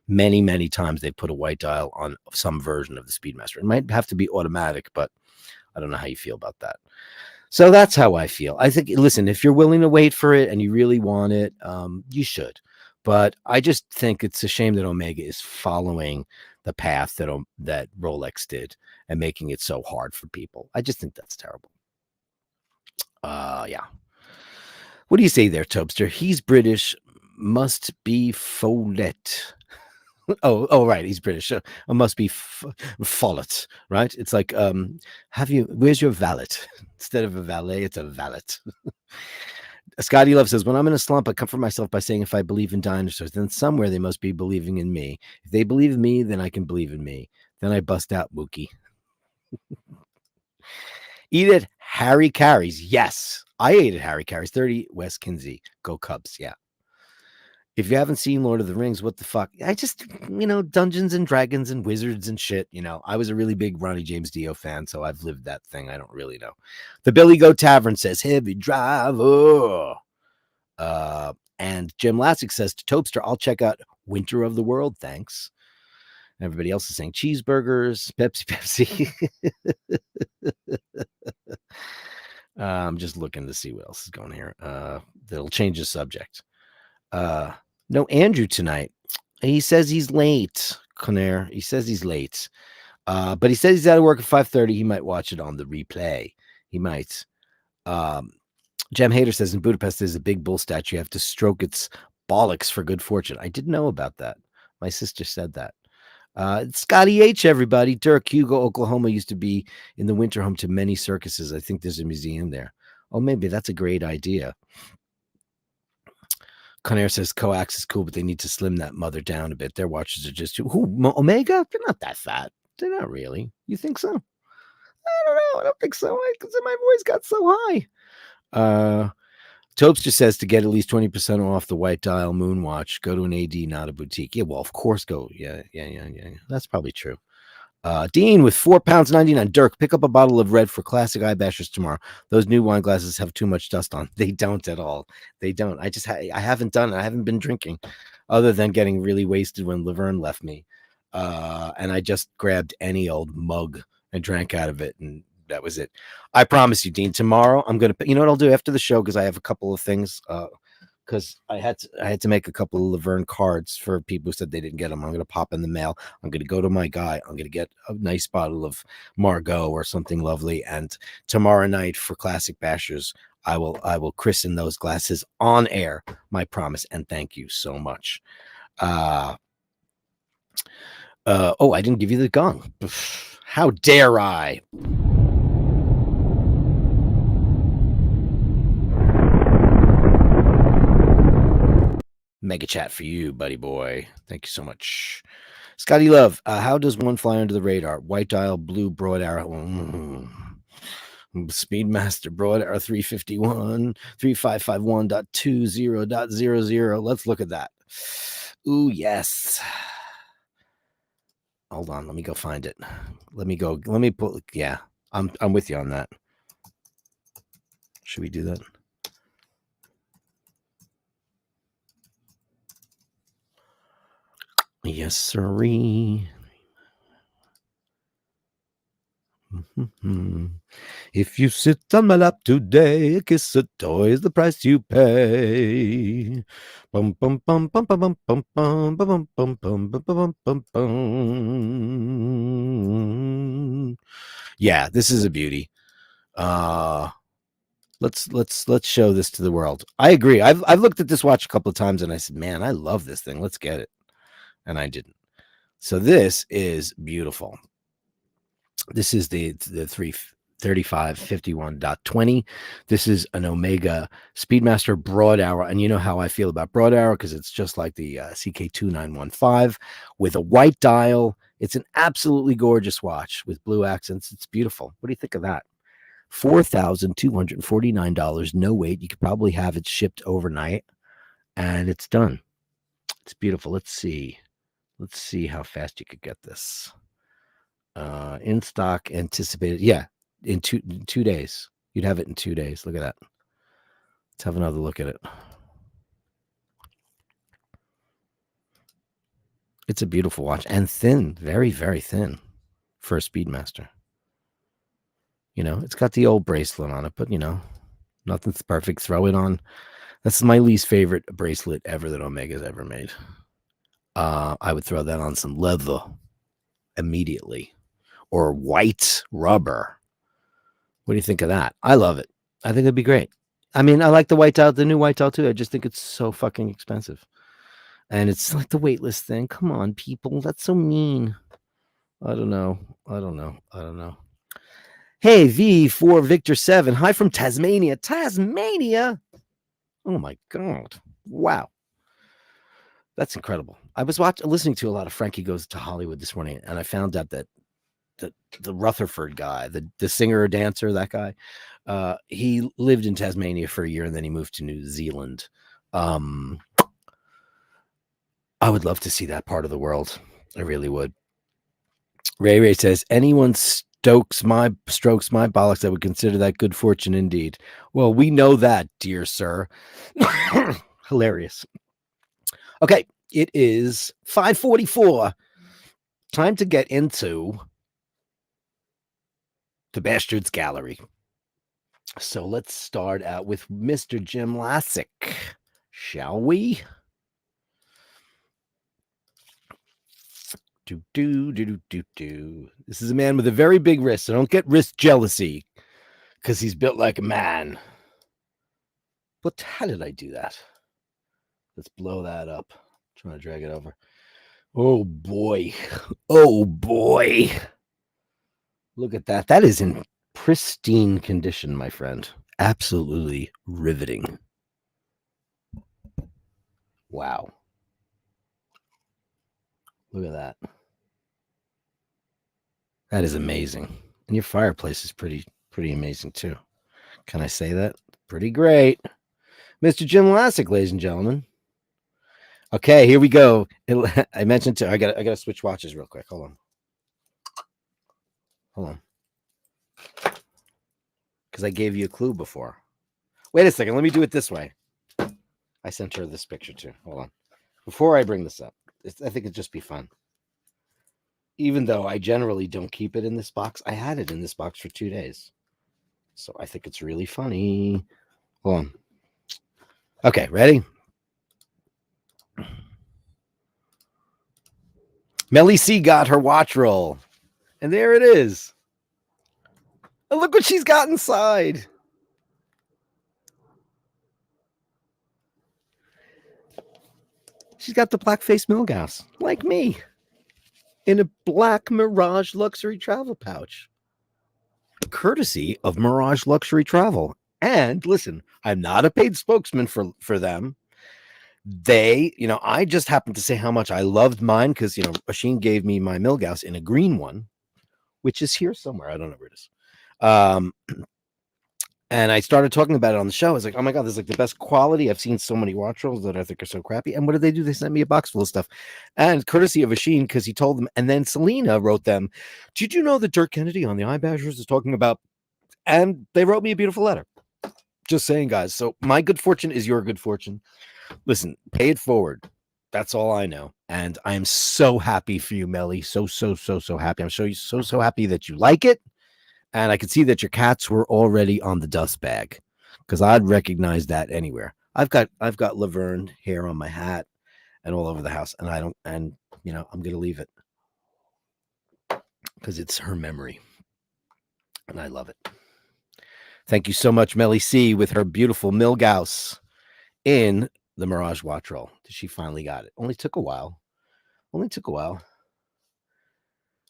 many, many times they put a white dial on some version of the Speedmaster. It might have to be automatic, but I don't know how you feel about that. So that's how I feel. I think, listen, if you're willing to wait for it and you really want it, you should. But I just think it's a shame that Omega is following the path that Rolex did and making it so hard for people. I just think that's terrible. Yeah. What do you say there, Tobster? He's British, must be Follett. Oh, right. He's British. It must be Follett, right? It's like, where's your valet? Instead of a valet, it's a valet. Scotty Love says, when I'm in a slump, I comfort myself by saying, if I believe in dinosaurs, then somewhere they must be believing in me. If they believe in me, then I can believe in me. Then I bust out Mookie. Eat it, Harry Carries. Yes, I ate it, Harry Carries. 30 West Kinsey. Go Cubs. Yeah. If you haven't seen Lord of the Rings, what the fuck? I just, Dungeons and Dragons and wizards and shit. I was a really big Ronnie James Dio fan, so I've lived that thing. I don't really know. The Billy Goat Tavern says, heavy driver. And Jim Lassick says to Topster, I'll check out Winter of the World. Thanks. Everybody else is saying cheeseburgers, Pepsi. I'm just looking to see what else is going here. That'll change the subject. No Andrew tonight. He says he's late, Conair. He says he's late. But he says he's out of work at 5:30. He might watch it on the replay. He might. Jem Hader says in Budapest there's a big bull statue. You have to stroke its bollocks for good fortune. I didn't know about that. My sister said that. Scotty H, everybody. Dirk, Hugo, Oklahoma used to be in the winter home to many circuses. I think there's a museum there. Oh, maybe that's a great idea. Conair says coax is cool, but they need to slim that mother down a bit. Their watches are just too. Omega? They're not that fat. They're not really. You think so? I don't know. I don't think so. Because my voice got so high. Topster says to get at least 20% off the White Dial Moon Watch, go to an AD, not a boutique. Yeah, well, of course, go. Yeah. That's probably true. Dean with £4.99. Dirk, pick up a bottle of red for classic eye bashers tomorrow. Those new wine glasses have too much dust on. They don't at all. They don't. I haven't done it. I haven't been drinking, other than getting really wasted when Laverne left me. And I just grabbed any old mug and drank out of it, and that was it. I promise you, Dean. Tomorrow I'm gonna. You know what I'll do after the show, because I have a couple of things. Because I had to make a couple of Laverne cards for people who said they didn't get them. I'm going to pop in the mail. I'm going to go to my guy. I'm going to get a nice bottle of Margot or something lovely. And tomorrow night for Classic Bashers, I will christen those glasses on air. My promise. And thank you so much. Oh, I didn't give you the gong. How dare I? Mega chat for you, buddy boy. Thank you so much. Scotty Love, how does one fly under the radar? White Dial, blue, broad arrow. Speedmaster, broad arrow 351, 3551.20.00. Let's look at that. Ooh, yes. Hold on, let me go find it. Let me pull. Yeah, I'm with you on that. Should we do that? Yes, sirree. If you sit on my lap today, a kiss a toy is the price you pay. Bum bum bum bum bum bum bum bum bum bum bum bum bum. Yeah, this is a beauty. Let's show this to the world. I agree. I've looked at this watch a couple of times and I said, man, I love this thing. Let's get it. And I didn't. So this is beautiful. This is the 33551.20. This is an Omega Speedmaster broad hour. And you know how I feel about broad hour, because it's just like the CK2915 with a white dial. It's an absolutely gorgeous watch with blue accents. It's beautiful. What do you think of that? $4,249, no wait. You could probably have it shipped overnight, and it's done. It's beautiful. Let's see how fast you could get this. In stock, anticipated. Yeah, in two days. You'd have it in 2 days. Look at that. Let's have another look at it. It's a beautiful watch, and thin, very, very thin for a Speedmaster. You know, it's got the old bracelet on it, but you know, nothing's perfect. Throw it on. That's my least favorite bracelet ever that Omega's ever made. I would throw that on some leather immediately, or white rubber. What do you think of that? I love it. I think it'd be great. I mean, I like the white dial, the new white dial too. I just think it's so fucking expensive. And it's like the weightless thing. Come on, people. That's so mean. I don't know. Hey, V for Victor 7. Hi from Tasmania. Tasmania? Oh my God. Wow. That's incredible. I was listening to a lot of Frankie Goes to Hollywood this morning, and I found out that the Rutherford guy, the singer or dancer, that guy, he lived in Tasmania for a year, and then he moved to New Zealand. I would love to see that part of the world. I really would. Ray says, anyone strokes my bollocks, I would consider that good fortune indeed. Well, we know that, dear sir. Hilarious. Okay, it is 5:44. Time to get into the Bashtards Gallery. So let's start out with Mr. Jim Lassick, shall we? This is a man with a very big wrist, so don't get wrist jealousy, because he's built like a man. But how did I do that? Let's blow that up. Trying to drag it over. Oh boy. Oh boy. Look at that. That is in pristine condition, my friend. Absolutely riveting. Wow. Look at that. That is amazing. And your fireplace is pretty amazing too. Can I say that? Pretty great. Mr. Jim Lassick, ladies and gentlemen. Okay, here we go. I mentioned I gotta switch watches real quick. Hold on. Because I gave you a clue before. Wait a second. Let me do it this way. I sent her this picture too. Hold on. Before I bring this up, I think it'd just be fun. Even though I generally don't keep it in this box, I had it in this box for 2 days. So I think it's really funny. Hold on. Okay, ready? Melly C got her watch roll. And there it is. And look what she's got inside. She's got the black-faced Milgauss, like me, in a black Mirage Luxury Travel pouch. Courtesy of Mirage Luxury Travel. And listen, I'm not a paid spokesman for them. They, I just happened to say how much I loved mine because, Asheen gave me my Milgauss in a green one, which is here somewhere. I don't know where it is. And I started talking about it on the show. I was like, oh my God, this is like the best quality. I've seen so many watch rolls that I think are so crappy. And what did they do? They sent me a box full of stuff. And courtesy of Asheen, because he told them. And then Selena wrote them, did you know that Dirk Kennedy on the iBashers is talking about? And they wrote me a beautiful letter. Just saying, guys. So my good fortune is your good fortune. Listen, pay it forward. That's all I know. And I am so happy for you, Melly. So happy. I'm so happy that you like it. And I could see that your cats were already on the dust bag because I'd recognize that anywhere. I've got Laverne hair on my hat and all over the house. And I'm going to leave it because it's her memory. And I love it. Thank you so much, Melly C, with her beautiful Milgauss in the Mirage watch roll. She finally got it. Only took a while.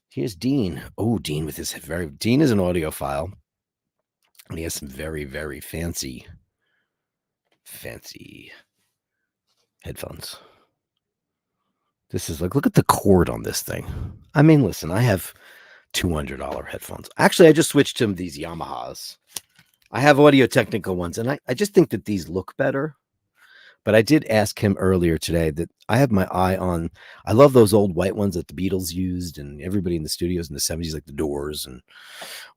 Here's Dean. Oh, Dean with his Dean is an audiophile. And he has some very, very fancy headphones. This is look at the cord on this thing. I mean, listen, I have $200 headphones. Actually, I just switched to these Yamahas. I have Audio-Technica ones, and I just think that these look better. But I did ask him earlier today that I have my eye on. I love those old white ones that the Beatles used, and everybody in the studios in the 70s, like the Doors and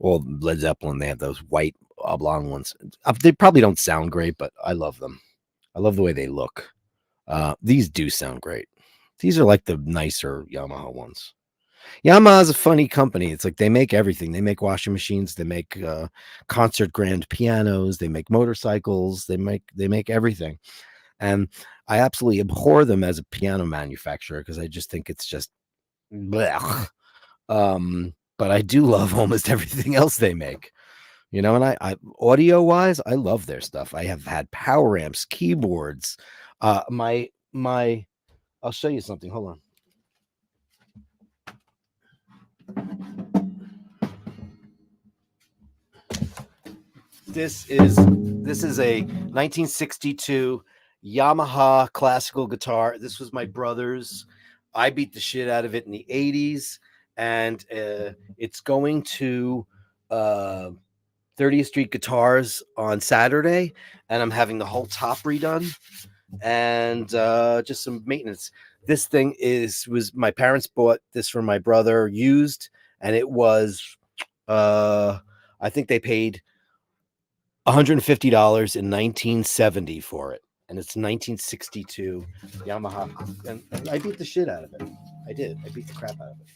all Led Zeppelin. They have those white oblong ones. They probably don't sound great, but I love them. I love the way they look. These do sound great. These are like the nicer Yamaha ones. Yamaha is a funny company. It's like they make everything. They make washing machines. They make concert grand pianos. They make motorcycles. They make everything. And I absolutely abhor them as a piano manufacturer because I just think it's just blech. But I do love almost everything else they make. And I audio wise, I love their stuff. I have had power amps, keyboards. My I'll show you something. Hold on. This is a 1962 Yamaha classical guitar. This was my brother's. I beat the shit out of it in the 80s, and it's going to 30th Street Guitars on Saturday, and I'm having the whole top redone and just some maintenance. This thing was my parents bought this for my brother used, and it was I think they paid $150 in 1970 for it, and it's 1962 Yamaha, and I beat the shit out of it. I beat the crap out of it.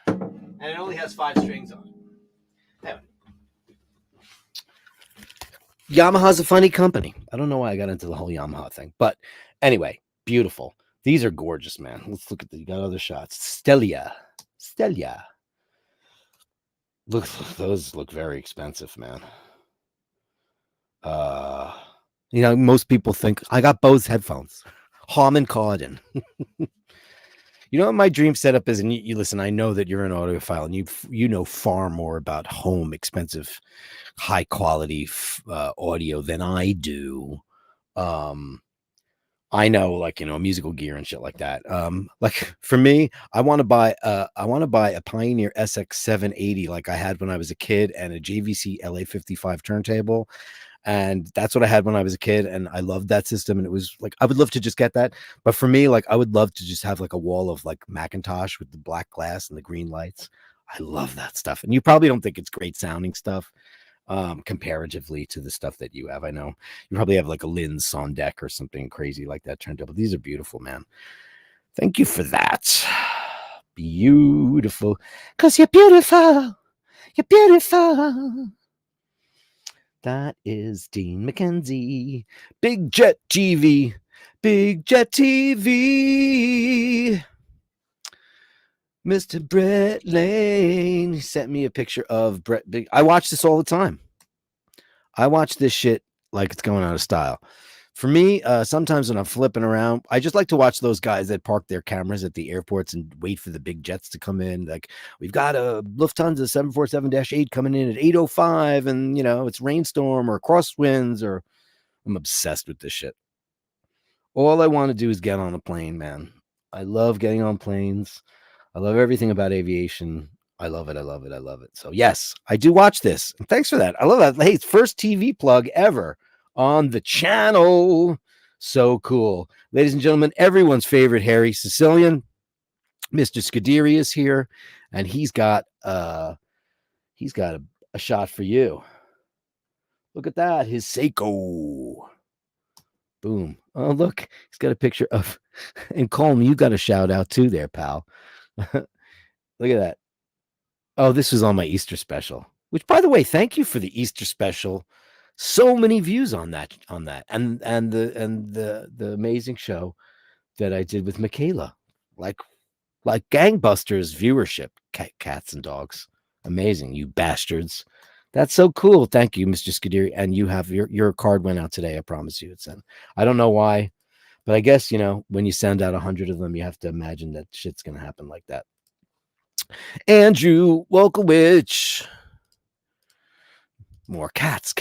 And it only has 5 strings on it. Anyway. Yamaha's a funny company. I don't know why I got into the whole Yamaha thing, but anyway, beautiful. These are gorgeous, man. Let's look at you got other shots. Stelia. Look, those look very expensive, man. You know, most people think I got Bose headphones. Harman Kardon. You know what my dream setup is, and you listen. I know that you're an audiophile, and you know far more about home, expensive, high quality audio than I do. Um, I know, like, musical gear and shit like that. Like for me, I want to buy a Pioneer SX 780 like I had when I was a kid, and a JVC LA 55 turntable. And that's what I had when I was a kid, and I loved that system. And it was like I would love to just get that, but for me, like I would love to just have like a wall of like Macintosh with the black glass and the green lights. I love that stuff, and you probably don't think it's great sounding stuff, comparatively to the stuff that you have. I know you probably have like a Linz on deck or something crazy like that turntable. These are beautiful, man. Thank you for that. Beautiful, because you're beautiful. You're beautiful. That is Dean McKenzie. Big Jet TV. Big Jet TV. Mr. Brett Lane. He sent me a picture of Brett. I watch this all the time. I watch this shit like it's going out of style. For me, sometimes when I'm flipping around, I just like to watch those guys that park their cameras at the airports and wait for the big jets to come in. Like, we've got a Lufthansa 747-8 coming in at 8:05, and it's rainstorm or crosswinds, or I'm obsessed with this shit. All I want to do is get on a plane, man. I love getting on planes. I love everything about aviation. I love it. I love it. I love it. So yes, I do watch this. And thanks for that. I love that. Hey, it's first TV plug ever on the channel. So cool. Ladies and gentlemen, everyone's favorite hairy Sicilian, Mr. Scuderi, is here, and he's got a shot for you. Look at that. His Seiko. Boom. Oh, look. He's got a picture of, and Colm, you got a shout out too there, pal. Look at that. Oh, this was on my Easter special, which, by the way, thank you for the Easter special. So many views on that, and the amazing show that I did with Michaela, like gangbusters viewership, cats and dogs. Amazing, you bastards. That's so cool. Thank you, Mr. Scuderi. And you have your card went out today. I promise you, it's in. I don't know why, but I guess when you send out 100 of them, you have to imagine that shit's gonna happen like that. Andrew Wolkowicz. More cats.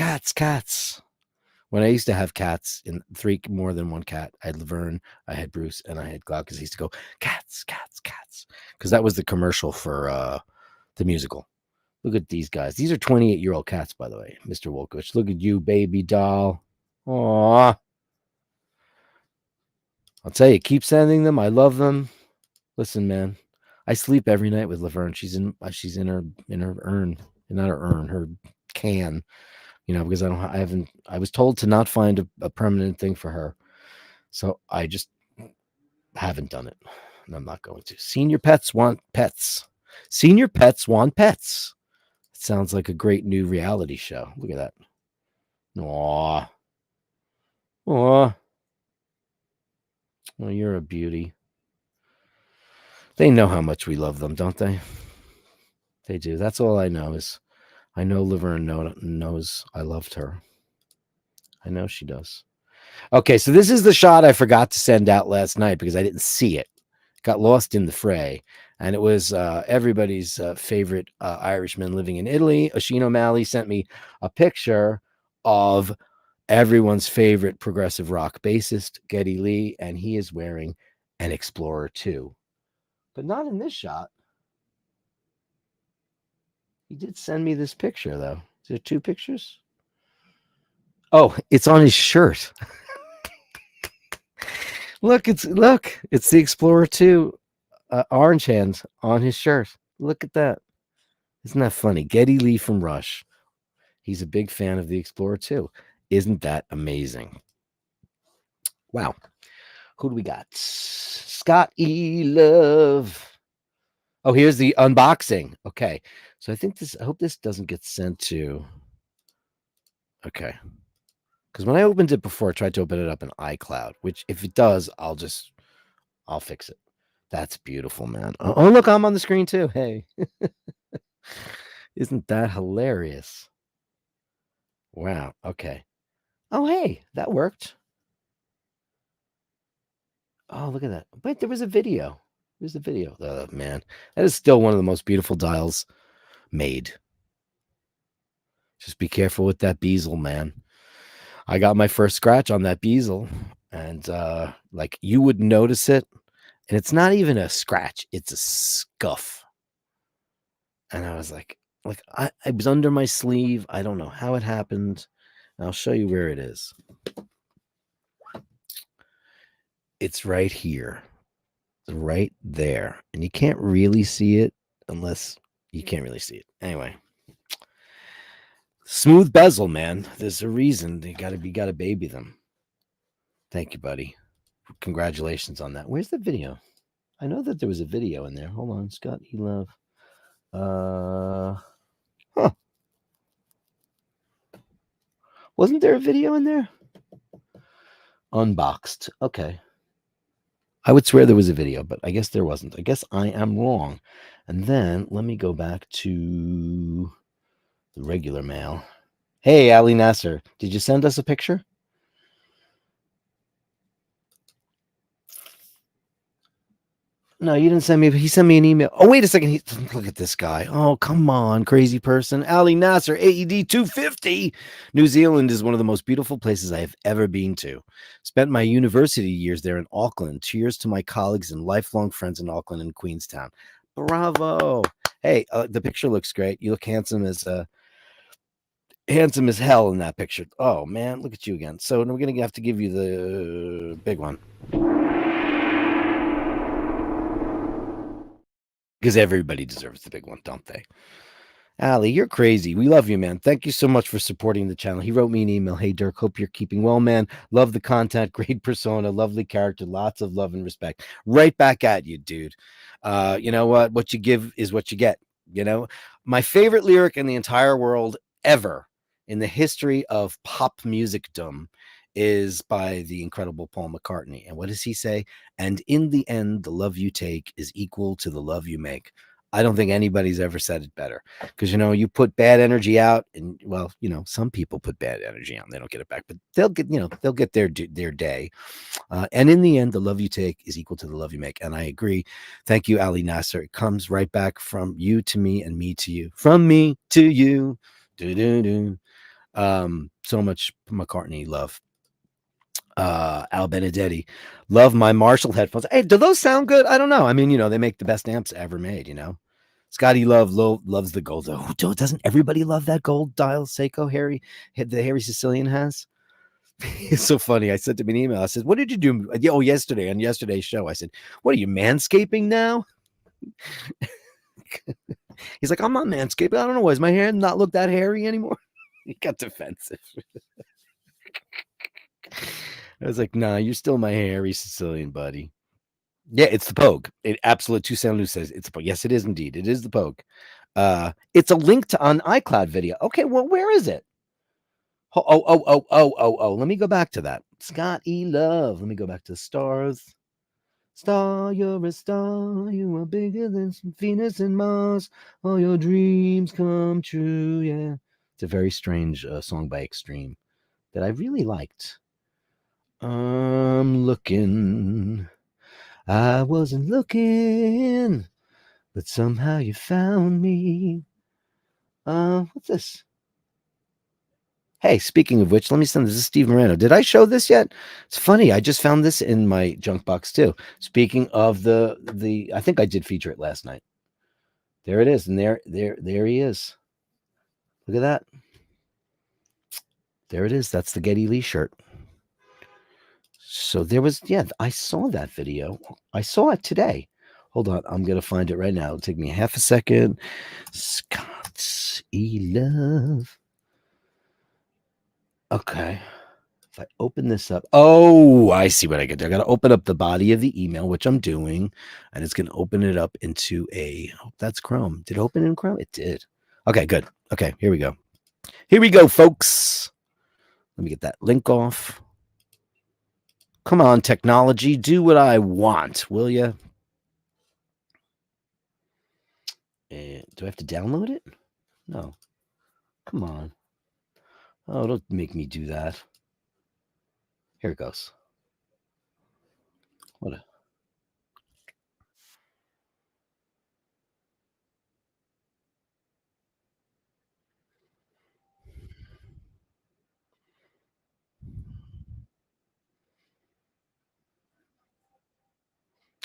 When I used to have cats, in more than one cat, I had Laverne, I had Bruce, and I had Glaucus. He used to go, cats. Because that was the commercial for the musical. Look at these guys. These are 28-year-old cats, by the way, Mr. Wolkowicz. Look at you, baby doll. Aww. I'll tell you, keep sending them. I love them. Listen, man, I sleep every night with Laverne. She's in her urn, not her urn, her can. Because I was told to not find a permanent thing for her. So I just haven't done it. And I'm not going to. Senior pets want pets. Senior pets want pets. It sounds like a great new reality show. Look at that. Aww. Well, you're a beauty. They know how much we love them, don't they? They do. That's all I know is I know Laverne knows I loved her. I know she does. Okay, so this is the shot I forgot to send out last night because I didn't see it. Got lost in the fray. And it was everybody's favorite Irishman living in Italy. Oisin O'Malley sent me a picture of everyone's favorite progressive rock bassist, Geddy Lee, and he is wearing an Explorer 2. But not in this shot. He did send me this picture, though. Is there 2 pictures? Oh, it's on his shirt. Look, it's the Explorer 2 orange hands on his shirt. Look at that. Isn't that funny? Geddy Lee from Rush. He's a big fan of the Explorer 2. Isn't that amazing? Wow. Who do we got? Scott E. Love. Oh, here's the unboxing. Okay. So I hope this doesn't get sent to. Okay. Because when I opened it before, I tried to open it up in iCloud, which if it does, I'll fix it. That's beautiful, man. Oh, look, I'm on the screen too. Hey. Isn't that hilarious? Wow. Okay. Oh, hey, that worked. Oh, look at that. Wait, there was a video. There's a video. Oh, man. That is still one of the most beautiful dials made. Just be careful with that bezel, man. I got my first scratch on that bezel, and like you would notice it, and it's not even a scratch, it's a scuff. And I was like I was under my sleeve. I don't know how it happened. I'll show you where it is. It's right here. It's right there. And you can't really see it unless you can't really see it. Anyway. Smooth bezel, man. There's a reason you gotta baby them. Thank you, buddy. Congratulations on that. Where's the video? I know that there was a video in there. Hold on, Scott E. Love. Huh. Wasn't there a video in there? Unboxed. Okay. I would swear there was a video, but I guess there wasn't. I guess I am wrong. And then let me go back to the regular mail. Hey, Ali Nasser, did you send us a picture? No, you didn't send me. He sent me an email. Oh, wait a second. Look at this guy. Oh, come on, crazy person. Ali Nasser, AED 250. New Zealand is one of the most beautiful places I have ever been to. Spent my university years there in Auckland. Cheers to my colleagues and lifelong friends in Auckland and Queenstown. Bravo. Hey, the picture looks great. You look handsome as hell in that picture. Oh, man, look at you again. So we're going to have to give you the big one. Because everybody deserves the big one, don't they? Ali, you're crazy. We love you, man. Thank you so much for supporting the channel. He wrote me an email. Hey, Dirk, hope you're keeping well, man. Love the content. Great persona. Lovely character. Lots of love and respect. Right back at you, dude. You know what? What you give is what you get. You know, my favorite lyric in the entire world ever in the history of pop musicdom is by the incredible Paul McCartney. And what does he say? And in the end, the love you take is equal to the love you make. I don't think anybody's ever said it better because, you know, you put bad energy out and, well, you know, some people put bad energy out and they don't get it back, but they'll get, you know, they'll get their day. And in the end, the love you take is equal to the love you make. And I agree. Thank you, Ali Nasser. It comes right back from you to me and me to you, from me to you. So much McCartney love. Al Benedetti, love my Marshall headphones. Hey, do those sound good? I don't know. I mean, you know, they make the best amps ever made, you know. Scotty loves the gold. Oh, doesn't everybody love that gold dial Seiko the Harry Sicilian has? It's so funny. I sent him an email. I said, what did you do? Oh, yesterday on yesterday's show. I said, what are you, manscaping now? He's like, I'm not manscaping. I don't know. Does my hair not look that hairy anymore? He got defensive. I was like, nah, you're still my hairy Sicilian buddy. Yeah, it's the Pogue. It absolute Toussaint Lou says it's the Pogue. Yes, it is indeed. It is the Pogue. It's a link to an iCloud video. Okay, well, where is it? Oh. Let me go back to that. Scott E. Love. Let me go back to stars. Star, you're a star. You are bigger than Venus and Mars. All your dreams come true. Yeah. It's a very strange song by Extreme that I really liked. I'm looking. I wasn't looking, but somehow you found me. What's this? Hey, speaking of which, let me send this to Steve Moreno. Did I show this yet? It's funny. I just found this in my junk box too. Speaking of the, I think I did feature it last night. There it is, and there he is. Look at that. There it is. That's the Geddy Lee shirt. So there was, yeah, I saw that video. I saw it today. Hold on, I'm gonna find it right now. It'll take me half a second. Scott E. Love. Okay. If I open this up, oh, I see what I get there. I gotta open up the body of the email, which I'm doing, and it's gonna open it up into a. Oh, that's Chrome. Did it open in Chrome? It did. Okay, good. Okay, here we go. Here we go, folks. Let me get that link off. Come on, technology, do what I want, will you? Do I have to download it? No. Come on. Oh, don't make me do that. Here it goes. What a,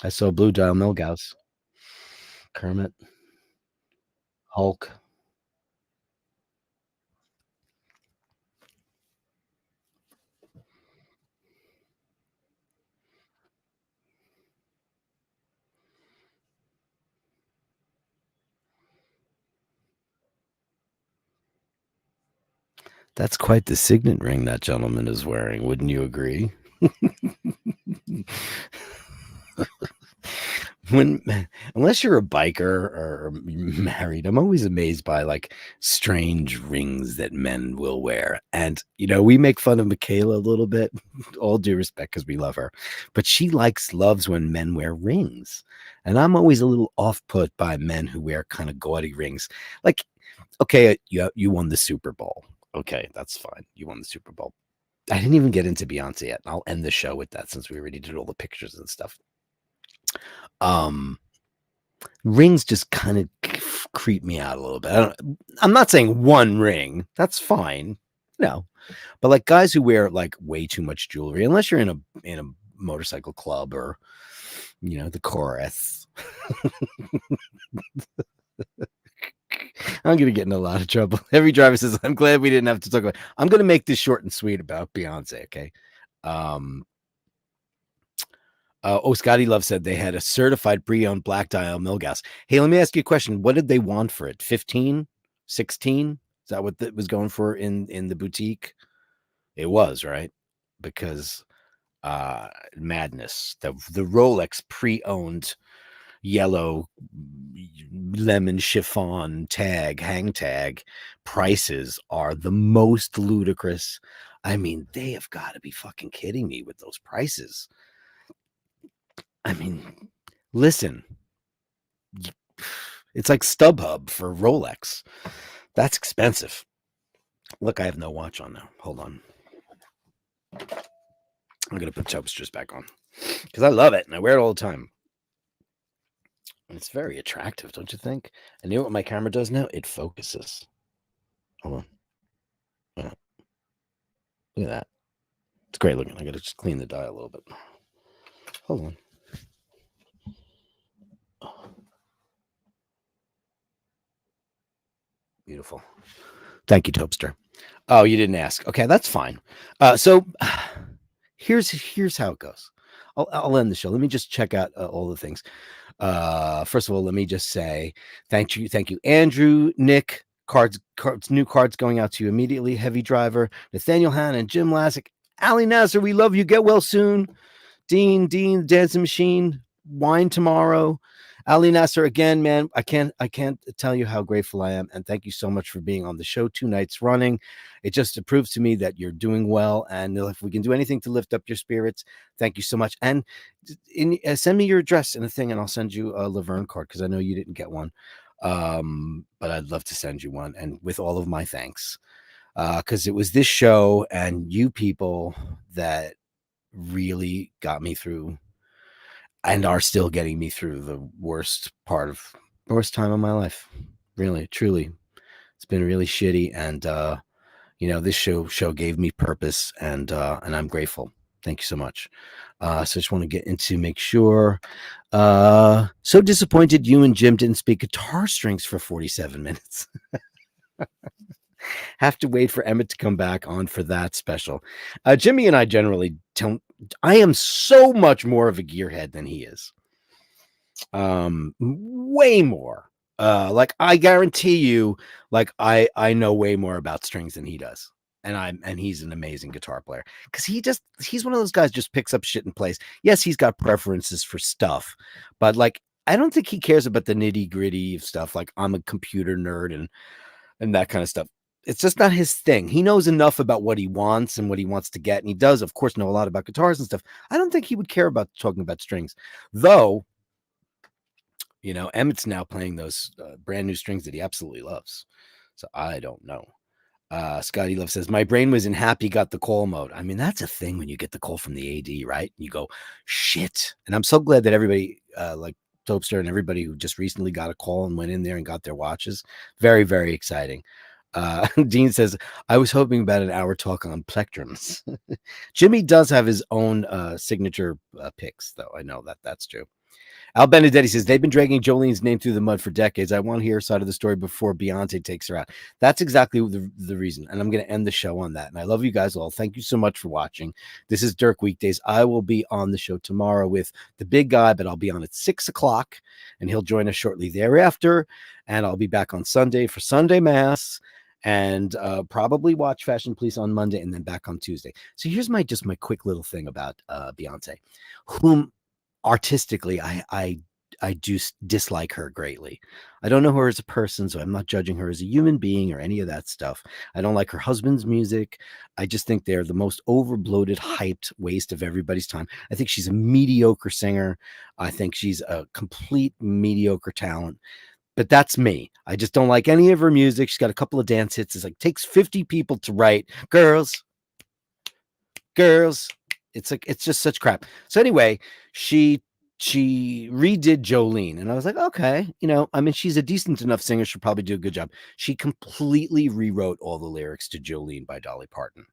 I saw Blue Dial Milgauss, Kermit, Hulk. That's quite the signet ring that gentleman is wearing. Wouldn't you agree? when Unless you're a biker or married, I'm always amazed by like strange rings that men will wear. And we make fun of Michaela a little bit, all due respect, because we love her, but she loves when men wear rings. And I'm always a little off put by men who wear kind of gaudy rings. Like, okay, you won the Super Bowl. Okay, that's fine. You won the Super Bowl. I didn't even get into Beyonce yet. I'll end the show with that since we already did all the pictures and stuff. Um, Rings just kind of creep me out a little bit. I'm not saying one ring. That's fine. No. But like guys who wear like way too much jewelry, unless you're in a motorcycle club or the chorus. I'm gonna get in a lot of trouble. Every driver says, "I'm glad we didn't have to talk about." I'm gonna make this short and sweet about Beyonce. Okay. Scotty Love said they had a certified pre-owned black dial Milgas. Hey, let me ask you a question. What did they want for it? 15, 16? Is that what it was going for in the boutique? It was, right? Because madness. The Rolex pre-owned yellow lemon chiffon hang tag prices are the most ludicrous. I mean, they have got to be fucking kidding me with those prices. I mean, listen, it's like StubHub for Rolex. That's expensive. Look, I have no watch on now. Hold on. I'm going to put Toasters back on because I love it and I wear it all the time. And it's very attractive, don't you think? And you know what my camera does now? It focuses. Hold on. Yeah. Look at that. It's great looking. I got to just clean the dial a little bit. Hold on. Oh. Beautiful. Thank you, Topster. Oh, you didn't ask. Okay, that's fine. So here's how it goes. I'll end the show. Let me just check out all the things. First of all, let me just say thank you, Andrew, Nick. Cards, new cards going out to you immediately. Heavy Driver, Nathaniel Han, and Jim Lassick. Ali Nasser, we love you. Get well soon. Dean, Dancing Machine, Wine Tomorrow. Ali Nasser, again, man, I can't tell you how grateful I am. And thank you so much for being on the show 2 nights running. It just proves to me that you're doing well. And if we can do anything to lift up your spirits, thank you so much. And send me your address and a thing, and I'll send you a Laverne card because I know you didn't get one. But I'd love to send you one. And with all of my thanks, because it was this show and you people that really got me through and are still getting me through the worst time of my life. Really, truly. It's been really shitty. And this show gave me purpose, and I'm grateful. Thank you so much. So I just want to get into make sure. So disappointed you and Jim didn't speak guitar strings for 47 minutes. Have to wait for Emmett to come back on for that special. Jimmy and I generally don't. I am so much more of a gearhead than he is. Way more. Like I guarantee you, like I know way more about strings than he does. And he's an amazing guitar player because he's one of those guys just picks up shit and plays. Yes, he's got preferences for stuff, but like I don't think he cares about the nitty gritty of stuff. Like I'm a computer nerd and that kind of stuff. It's just not his thing. He knows enough about what he wants and what he wants to get. And he does, of course, know a lot about guitars and stuff. I don't think he would care about talking about strings, though. Emmett's now playing those brand new strings that he absolutely loves. So I don't know. Scotty Love says, my brain was in happy got the call mode. I mean, that's a thing when you get the call from the AD, right? You go, shit. And I'm so glad that everybody, like Topster and everybody who just recently got a call and went in there and got their watches. Very, very exciting. Dean says, I was hoping about an hour talk on plectrums. Jimmy does have his own signature picks, though. I know that that's true. Al Benedetti says, they've been dragging Jolene's name through the mud for decades. I want to hear her side of the story before Beyonce takes her out. That's exactly the reason. And I'm going to end the show on that. And I love you guys all. Thank you so much for watching. This is Dirk Weekdays. I will be on the show tomorrow with the big guy, but I'll be on at 6 o'clock and he'll join us shortly thereafter. And I'll be back on Sunday for Sunday Mass and probably watch Fashion Police on Monday and then back on Tuesday. So here's my quick little thing about Beyonce, whom artistically I do dislike her greatly. I don't know her as a person, so I'm not judging her as a human being or any of that stuff. I don't like her husband's music. I just think they're the most overbloated, hyped waste of everybody's time. I think she's a mediocre singer. I think she's a complete mediocre talent. But that's me. I just don't like any of her music. She's got a couple of dance hits. It's like takes 50 people to write girls. It's like it's just such crap. So anyway, she redid Jolene, and I was like, okay, I mean, she's a decent enough singer. She'll probably do a good job. She completely rewrote all the lyrics to Jolene by Dolly Parton.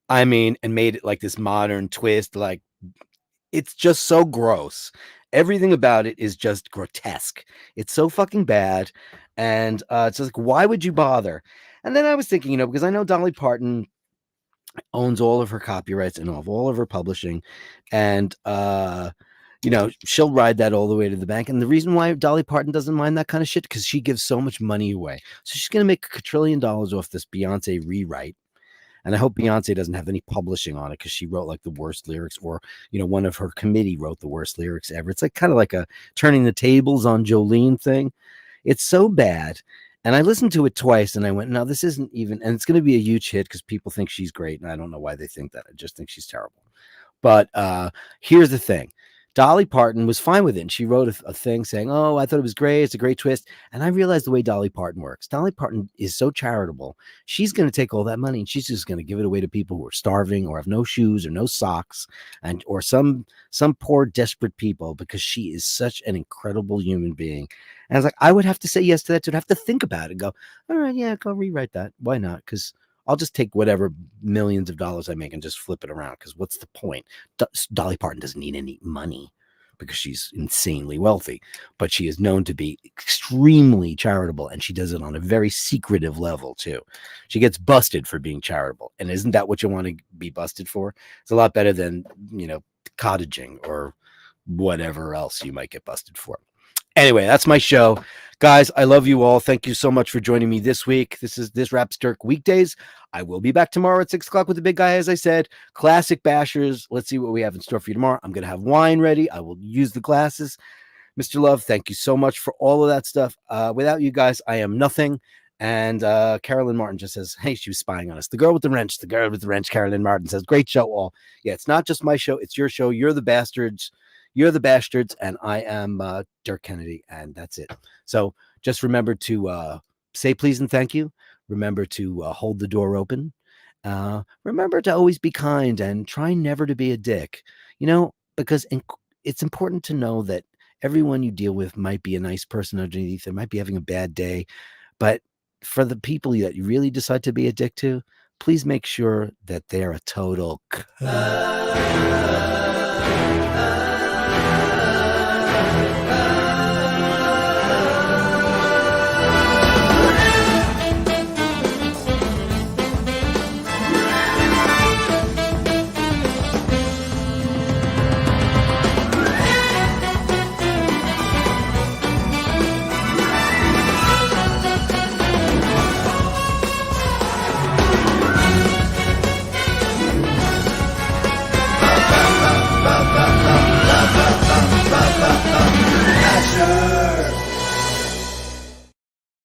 I mean, and made it like this modern twist. Like, it's just so gross. Everything about it is just grotesque. It's so fucking bad. And it's just like, why would you bother? And then I was thinking, because I know Dolly Parton owns all of her copyrights and all of her publishing. And, she'll ride that all the way to the bank. And the reason why Dolly Parton doesn't mind that kind of shit, because she gives so much money away. So she's going to make $1 trillion off this Beyonce rewrite. And I hope Beyonce doesn't have any publishing on it because she wrote like the worst lyrics, or, one of her committee wrote the worst lyrics ever. It's like kind of like a turning the tables on Jolene thing. It's so bad. And I listened to it twice and I went, no, this isn't even, and it's going to be a huge hit because people think she's great. And I don't know why they think that. I just think she's terrible. But here's the thing. Dolly Parton was fine with it. And she wrote a thing saying, oh, I thought it was great. It's a great twist. And I realized the way Dolly Parton works. Dolly Parton is so charitable. She's going to take all that money and she's just going to give it away to people who are starving or have no shoes or no socks, and or some poor, desperate people, because she is such an incredible human being. And I was like, I would have to say yes to that. So I'd have to think about it and go, all right, yeah, go rewrite that. Why not? Because I'll just take whatever millions of dollars I make and just flip it around. Because what's the point? Dolly Parton doesn't need any money because she's insanely wealthy, but she is known to be extremely charitable, and she does it on a very secretive level too. She gets busted for being charitable, and isn't that what you want to be busted for? It's a lot better than cottaging or whatever else you might get busted for. Anyway, that's my show. Guys, I love you all. Thank you so much for joining me this week. This wraps Dirk Weekdays. I will be back tomorrow at 6 o'clock with the big guy, as I said. Classic bashers. Let's see what we have in store for you tomorrow. I'm going to have wine ready. I will use the glasses. Mr. Love, thank you so much for all of that stuff. Without you guys, I am nothing. And Carolyn Martin just says, hey, she was spying on us. The girl with the wrench, Carolyn Martin says, great show all. Yeah, it's not just my show. It's your show. You're the Bastards. You're the Bastards, and I am Dirk Kennedy, and that's it. So just remember to say please and thank you. Remember to hold the door open. Remember to always be kind and try never to be a dick, because it's important to know that everyone you deal with might be a nice person underneath. They might be having a bad day. But for the people that you really decide to be a dick to, please make sure that they're a total